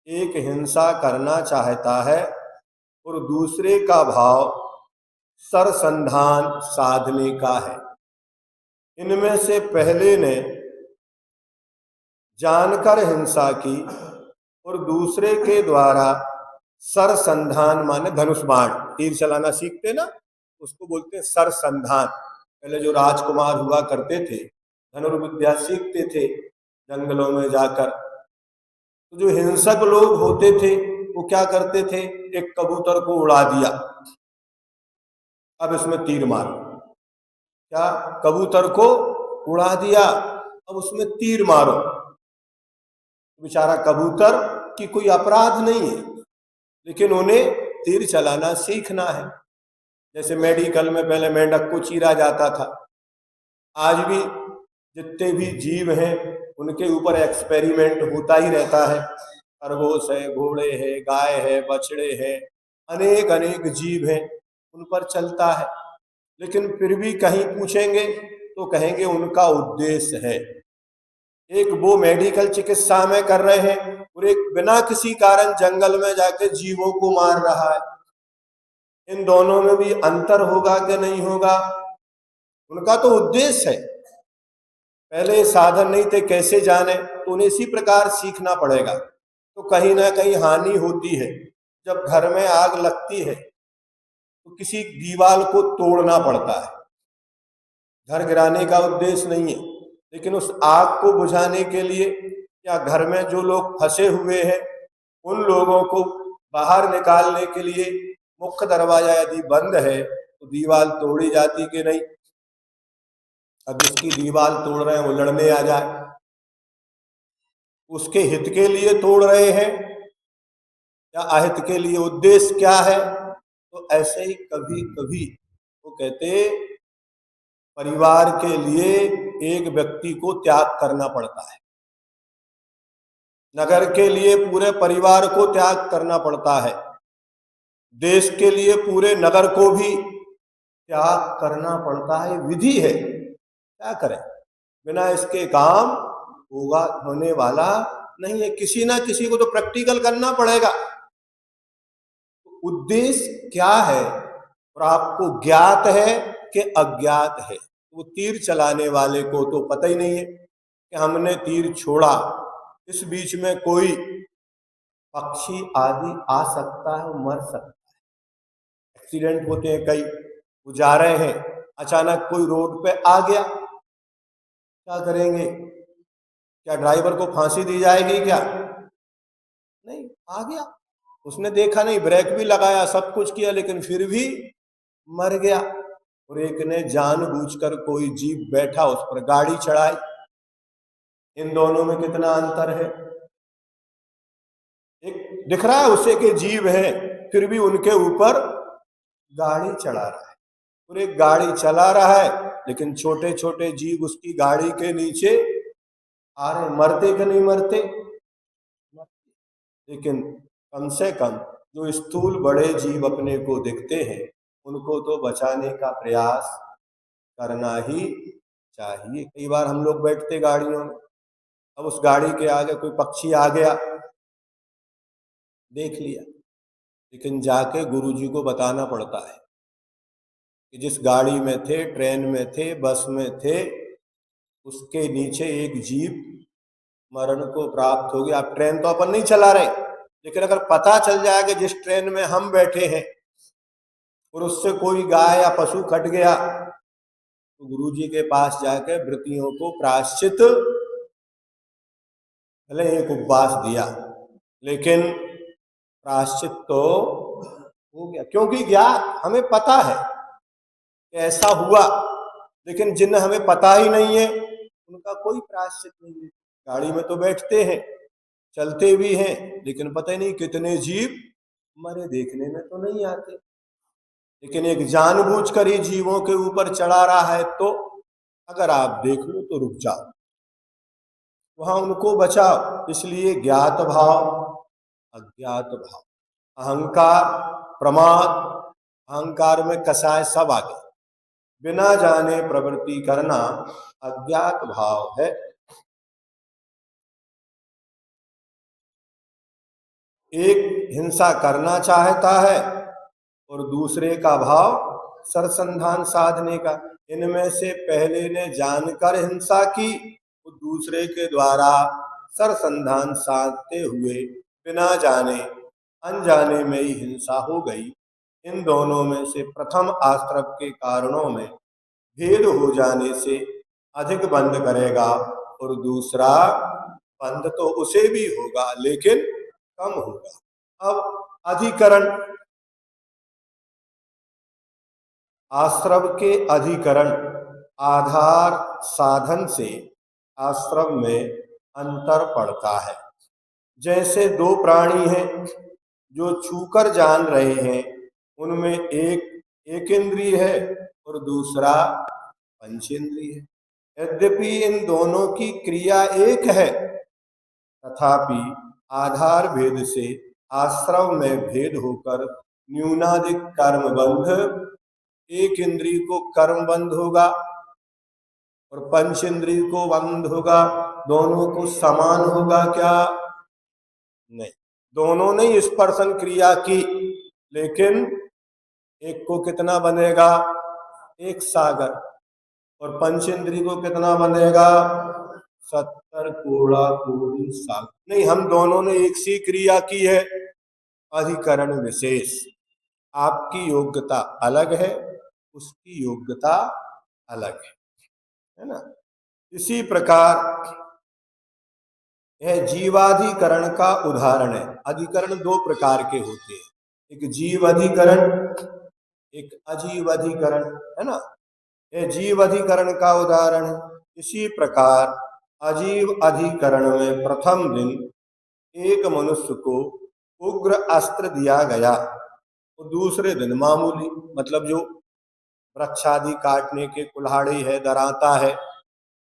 एक हिंसा करना चाहता है और दूसरे का भाव सरसंधान साधने का है। इनमें से पहले ने जानकर हिंसा की और दूसरे के द्वारा सरसंधान माने धनुष बाण, तीर चलाना सीखते ना, उसको बोलते हैं सरसंधान। पहले जो राजकुमार हुआ करते थे, धनुर्विद्या सीखते थे जंगलों में जाकर, तो जो हिंसक लोग होते थे वो क्या करते थे, एक कबूतर को उड़ा दिया, अब इसमें तीर मारो। क्या कबूतर को उड़ा दिया, अब उसमें तीर मारो। बेचारा कबूतर की कोई अपराध नहीं है, लेकिन उन्हें तीर चलाना सीखना है। जैसे मेडिकल में पहले मेंढक को चीरा जाता था, आज भी जितने भी जीव हैं उनके ऊपर एक्सपेरिमेंट होता ही रहता है। खरगोश है, घोड़े है, गाय है, बछड़े हैं, अनेक अनेक जीव हैं, उन पर चलता है। लेकिन फिर भी कहीं पूछेंगे तो कहेंगे उनका उद्देश्य है। एक वो मेडिकल चिकित्सा में कर रहे हैं और एक बिना किसी कारण जंगल में जाके जीवों को मार रहा है। इन दोनों में भी अंतर होगा कि नहीं होगा? उनका तो उद्देश्य है। पहले साधन नहीं थे, कैसे जाने? तो उन्हें इसी प्रकार सीखना पड़ेगा। तो कहीं ना कहीं हानि होती है। जब घर में आग लगती है तो किसी दीवार को तोड़ना पड़ता है। घर गिराने का उद्देश्य नहीं है, लेकिन उस आग को बुझाने के लिए या घर में जो लोग फंसे हुए हैं उन लोगों को बाहर निकालने के लिए मुख्य दरवाजा यदि बंद है तो दीवार तोड़ी जाती कि नहीं? अब जिसकी दीवार तोड़ रहे हैं वो लड़ने आ जाए, उसके हित के लिए तोड़ रहे हैं या अहित के लिए? उद्देश्य क्या है? तो ऐसे ही कभी कभी वो कहते परिवार के लिए एक व्यक्ति को त्याग करना पड़ता है, नगर के लिए पूरे परिवार को त्याग करना पड़ता है, देश के लिए पूरे नगर को भी त्याग करना पड़ता है। विधि है, क्या करें? बिना इसके काम होने वाला नहीं है। किसी ना किसी को तो प्रैक्टिकल करना पड़ेगा। उद्देश्य क्या है और आपको ज्ञात है कि अज्ञात है? वो तीर चलाने वाले को तो पता ही नहीं है कि हमने तीर छोड़ा, इस बीच में कोई पक्षी आदि आ सकता है, मर सकता है। एक्सीडेंट होते हैं कई, वो जा रहे हैं, अचानक कोई रोड पे आ गया, क्या करेंगे? क्या ड्राइवर को फांसी दी जाएगी क्या? नहीं, आ गया, उसने देखा नहीं, ब्रेक भी लगाया, सब कुछ किया, लेकिन फिर भी मर गया। और एक ने जानबूझकर कोई जीव बैठा उस पर गाड़ी चढ़ाई। इन दोनों में कितना अंतर है? एक दिख रहा है उसे के जीव है, फिर भी उनके ऊपर गाड़ी चढ़ा रहा है। और एक गाड़ी चला रहा है लेकिन छोटे छोटे जीव उसकी गाड़ी के नीचे आ रहे। मरते कि नहीं मरते? लेकिन कम से कम जो स्थूल बड़े जीव अपने को दिखते हैं उनको तो बचाने का प्रयास करना ही चाहिए। कई बार हम लोग बैठते गाड़ियों में, अब उस गाड़ी के आगे कोई पक्षी आ गया, देख लिया, लेकिन जाके गुरुजी को बताना पड़ता है कि जिस गाड़ी में थे, ट्रेन में थे, बस में थे, उसके नीचे एक जीव मरण को प्राप्त हो गया। अब ट्रेन तो अपन नहीं चला रहे, लेकिन अगर पता चल जाए कि जिस ट्रेन में हम बैठे हैं और उससे कोई गाय या पशु कट गया तो गुरुजी के पास जाकर वृत्तियों को प्रायश्चित, भले एक उपवास दिया लेकिन प्रायश्चित तो हो गया। क्योंकि ज्ञात, हमें पता है कि ऐसा हुआ, लेकिन जिन हमें पता ही नहीं है उनका कोई प्रायश्चित नहीं है। गाड़ी में तो बैठते हैं, चलते भी हैं, लेकिन पता ही नहीं कितने जीव मरे, देखने में तो नहीं आते। लेकिन एक जानबूझकर ही जीवों के ऊपर चढ़ा रहा है, तो अगर आप देख लो तो रुक जाओ, वहां उनको बचाओ। इसलिए ज्ञात भाव, अज्ञात भाव, अहंकार, प्रमाद, अहंकार में कसाय सब आ गए। बिना जाने प्रवृत्ति करना अज्ञात भाव है। एक हिंसा करना चाहता है और दूसरे का भाव सरसंधान साधने का। इनमें से पहले ने जानकर हिंसा की, तो दूसरे के द्वारा सरसंधान साधते हुए बिना जाने अनजाने में ही हिंसा हो गई। इन दोनों में से प्रथम आश्रम के कारणों में भेद हो जाने से अधिक बंध करेगा और दूसरा बंध तो उसे भी होगा लेकिन कम होगा। अब अधिकरण, आश्रम के अधिकरण, आधार साधन से आश्रम में अंतर पड़ता है। जैसे दो प्राणी हैं जो छूकर जान रहे हैं, उनमें एक इंद्रिय है और दूसरा पंचेंद्रिय है। यद्यपि इन दोनों की क्रिया एक है, तथापि आधार भेद से आश्रव में भेद होकर न्यूनाधिक कर्म बंध, एक इंद्रिय को कर्म बंध होगा और पंच इंद्रिय को बंध होगा। दोनों को समान होगा क्या? नहीं, दोनों ने स्पर्शन क्रिया की, लेकिन एक को कितना बनेगा? एक सागर। और पंच इंद्रिय को कितना बनेगा? 70 कोड़ा कोड़ी सागर। नहीं, हम दोनों ने एक सी क्रिया की है, अधिकरण विशेष। आपकी योग्यता अलग है, उसकी योग्यता अलग है ना। इसी प्रकार यह जीवाधिकरण का उदाहरण है। अधिकरण दो प्रकार के होते हैं, एक जीव अधिकरण, एक अजीव अधिकरण, है ना। यह जीव अधिकरण का उदाहरण है। इसी प्रकार अजीव अधिकरण में प्रथम दिन एक मनुष्य को उग्र अस्त्र दिया गया, तो दूसरे दिन मामूली, मतलब जो वृक्षादि काटने के कुल्हाड़ी है, दराता है,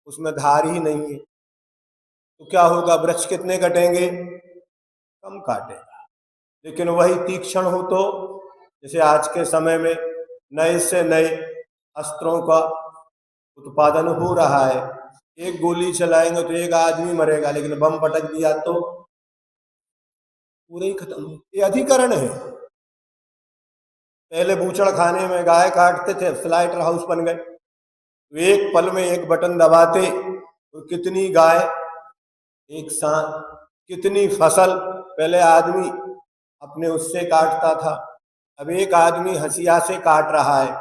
उसमें धार ही नहीं है, तो क्या होगा? वृक्ष कितने कटेंगे? कम काटेगा। लेकिन वही तीक्ष्ण हो तो, जैसे आज के समय में नए से नए अस्त्रों का उत्पादन हो रहा है, एक गोली चलाएंगे तो एक आदमी मरेगा, लेकिन बम पटक दिया तो पूरे ही खत्म। ये अधिकरण है। पहले बूचड़ खाने में गाय काटते थे, स्लाइटर हाउस बन गए, तो एक पल में एक बटन दबाते तो कितनी गाय एक साथ, कितनी फसल। पहले आदमी अपने उससे काटता था, अब एक आदमी हंसिया से काट रहा है,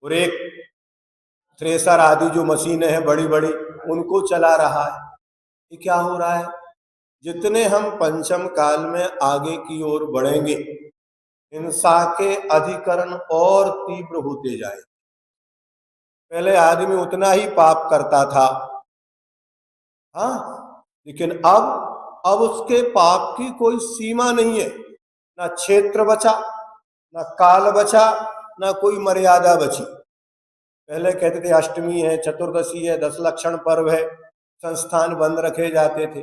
और एक थ्रेसर आदि जो मशीनें हैं बड़ी बड़ी, उनको चला रहा है। ये क्या हो रहा है? जितने हम पंचम काल में आगे की ओर बढ़ेंगे, हिंसा के अधिकरण और तीव्र होते जाए। पहले आदमी उतना ही पाप करता था, हाँ, लेकिन अब उसके पाप की कोई सीमा नहीं है। ना क्षेत्र बचा, ना काल बचा, ना कोई मर्यादा बची। पहले कहते थे अष्टमी है, चतुर्दशी है, 10 लक्षण पर्व है, संस्थान बंद रखे जाते थे,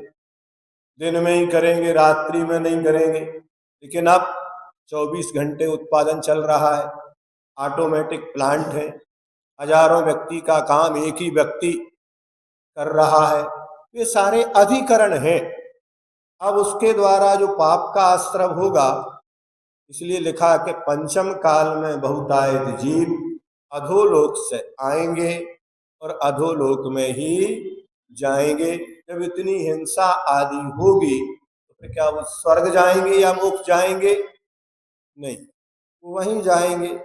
दिन में ही करेंगे, रात्रि में नहीं करेंगे। लेकिन अब 24 घंटे उत्पादन चल रहा है, ऑटोमेटिक प्लांट है, हजारों व्यक्ति का काम एक ही व्यक्ति कर रहा है। ये सारे अधिकरण हैं। अब उसके द्वारा जो पाप का आश्रव होगा, इसलिए लिखा कि पंचम काल में बहुतायत जीव अधोलोक से आएंगे और अधोलोक में ही जाएंगे। जब इतनी हिंसा आदि होगी तो फिर क्या वो स्वर्ग जाएंगे या मोक्ष जाएंगे? नहीं, वो वहीं जाएंगे।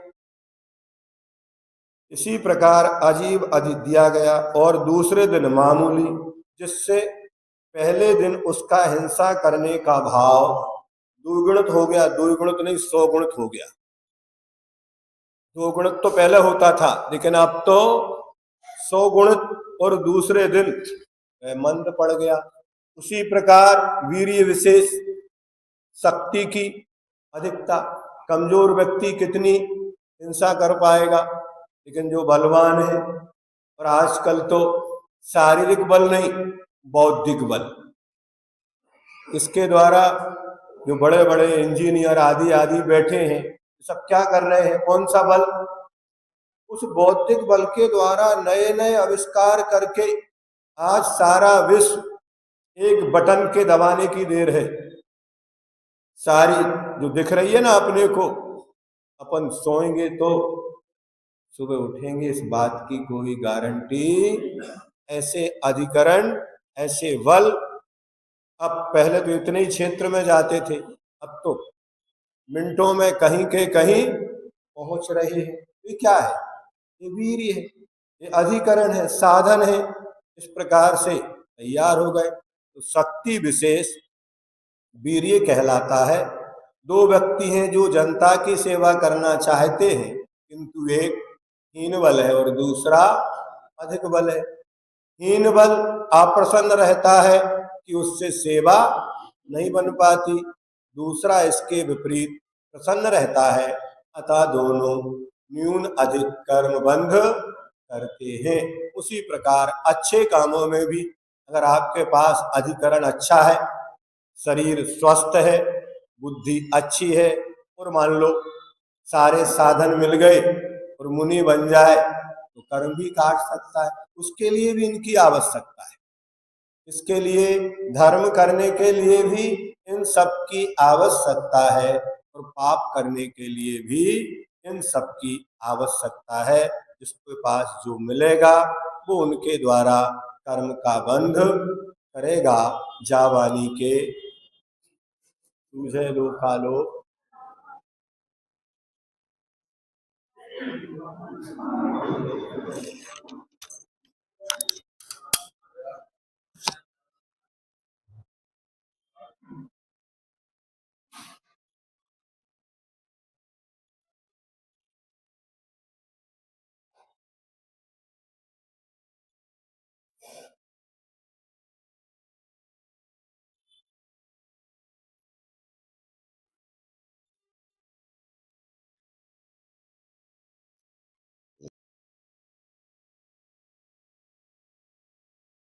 इसी प्रकार अजीब अधि दिया गया और दूसरे दिन मामूली, जिससे पहले दिन उसका हिंसा करने का भाव द्विगुणित हो गया। द्विगुणित नहीं, 100 गुणित हो गया। 2 गुणित तो पहले होता था, लेकिन अब तो 100 गुणित, और दूसरे दिन मंद पड़ गया। उसी प्रकार वीर्य विशेष, शक्ति की अधिकता। कमजोर व्यक्ति कितनी हिंसा कर पाएगा, लेकिन जो बलवान है, और आजकल तो शारीरिक बल नहीं, बौद्धिक बल, इसके द्वारा जो बड़े बड़े इंजीनियर आदि आदि बैठे हैं, सब क्या कर रहे हैं? कौन सा बल? उस बौद्धिक बल के द्वारा नए नए आविष्कार करके आज सारा विश्व एक बटन के दबाने की देर है। सारी जो दिख रही है ना अपने को, अपन सोएंगे तो सुबह उठेंगे, इस बात की कोई गारंटी। ऐसे अधिकरण, ऐसे बल, अब पहले तो इतने ही क्षेत्र में जाते थे, अब तो मिनटों में कहीं के कहीं पहुंच रहे हैं। ये क्या है? ये वीर्य है, ये अधिकरण है, साधन है। इस प्रकार से तैयार हो गए तो शक्ति विशेष वीर्य कहलाता है। 2 व्यक्ति हैं जो जनता की सेवा करना चाहते हैं, किंतु एक हीन बल है और दूसरा अधिक बल है। हीन बल अप्रसन्न रहता है कि उससे सेवा नहीं बन पाती, दूसरा इसके विपरीत प्रसन्न रहता है, अतः दोनों न्यून अधिक कर्म बंध करते हैं। उसी प्रकार अच्छे कामों में भी अगर आपके पास अधिकरण अच्छा है, शरीर स्वस्थ है, बुद्धि अच्छी है और मान लो सारे साधन मिल गए और मुनि बन जाए तो कर्म भी काट सकता है। उसके लिए भी इनकी आवश्यकता है। इसके लिए धर्म करने के लिए भी इन सब की आवश्यकता है और पाप करने के लिए भी इन सब की आवश्यकता है। जिसके पास जो मिलेगा वो उनके द्वारा कर्म का बंध करेगा। जावानी के तुझे लो कालो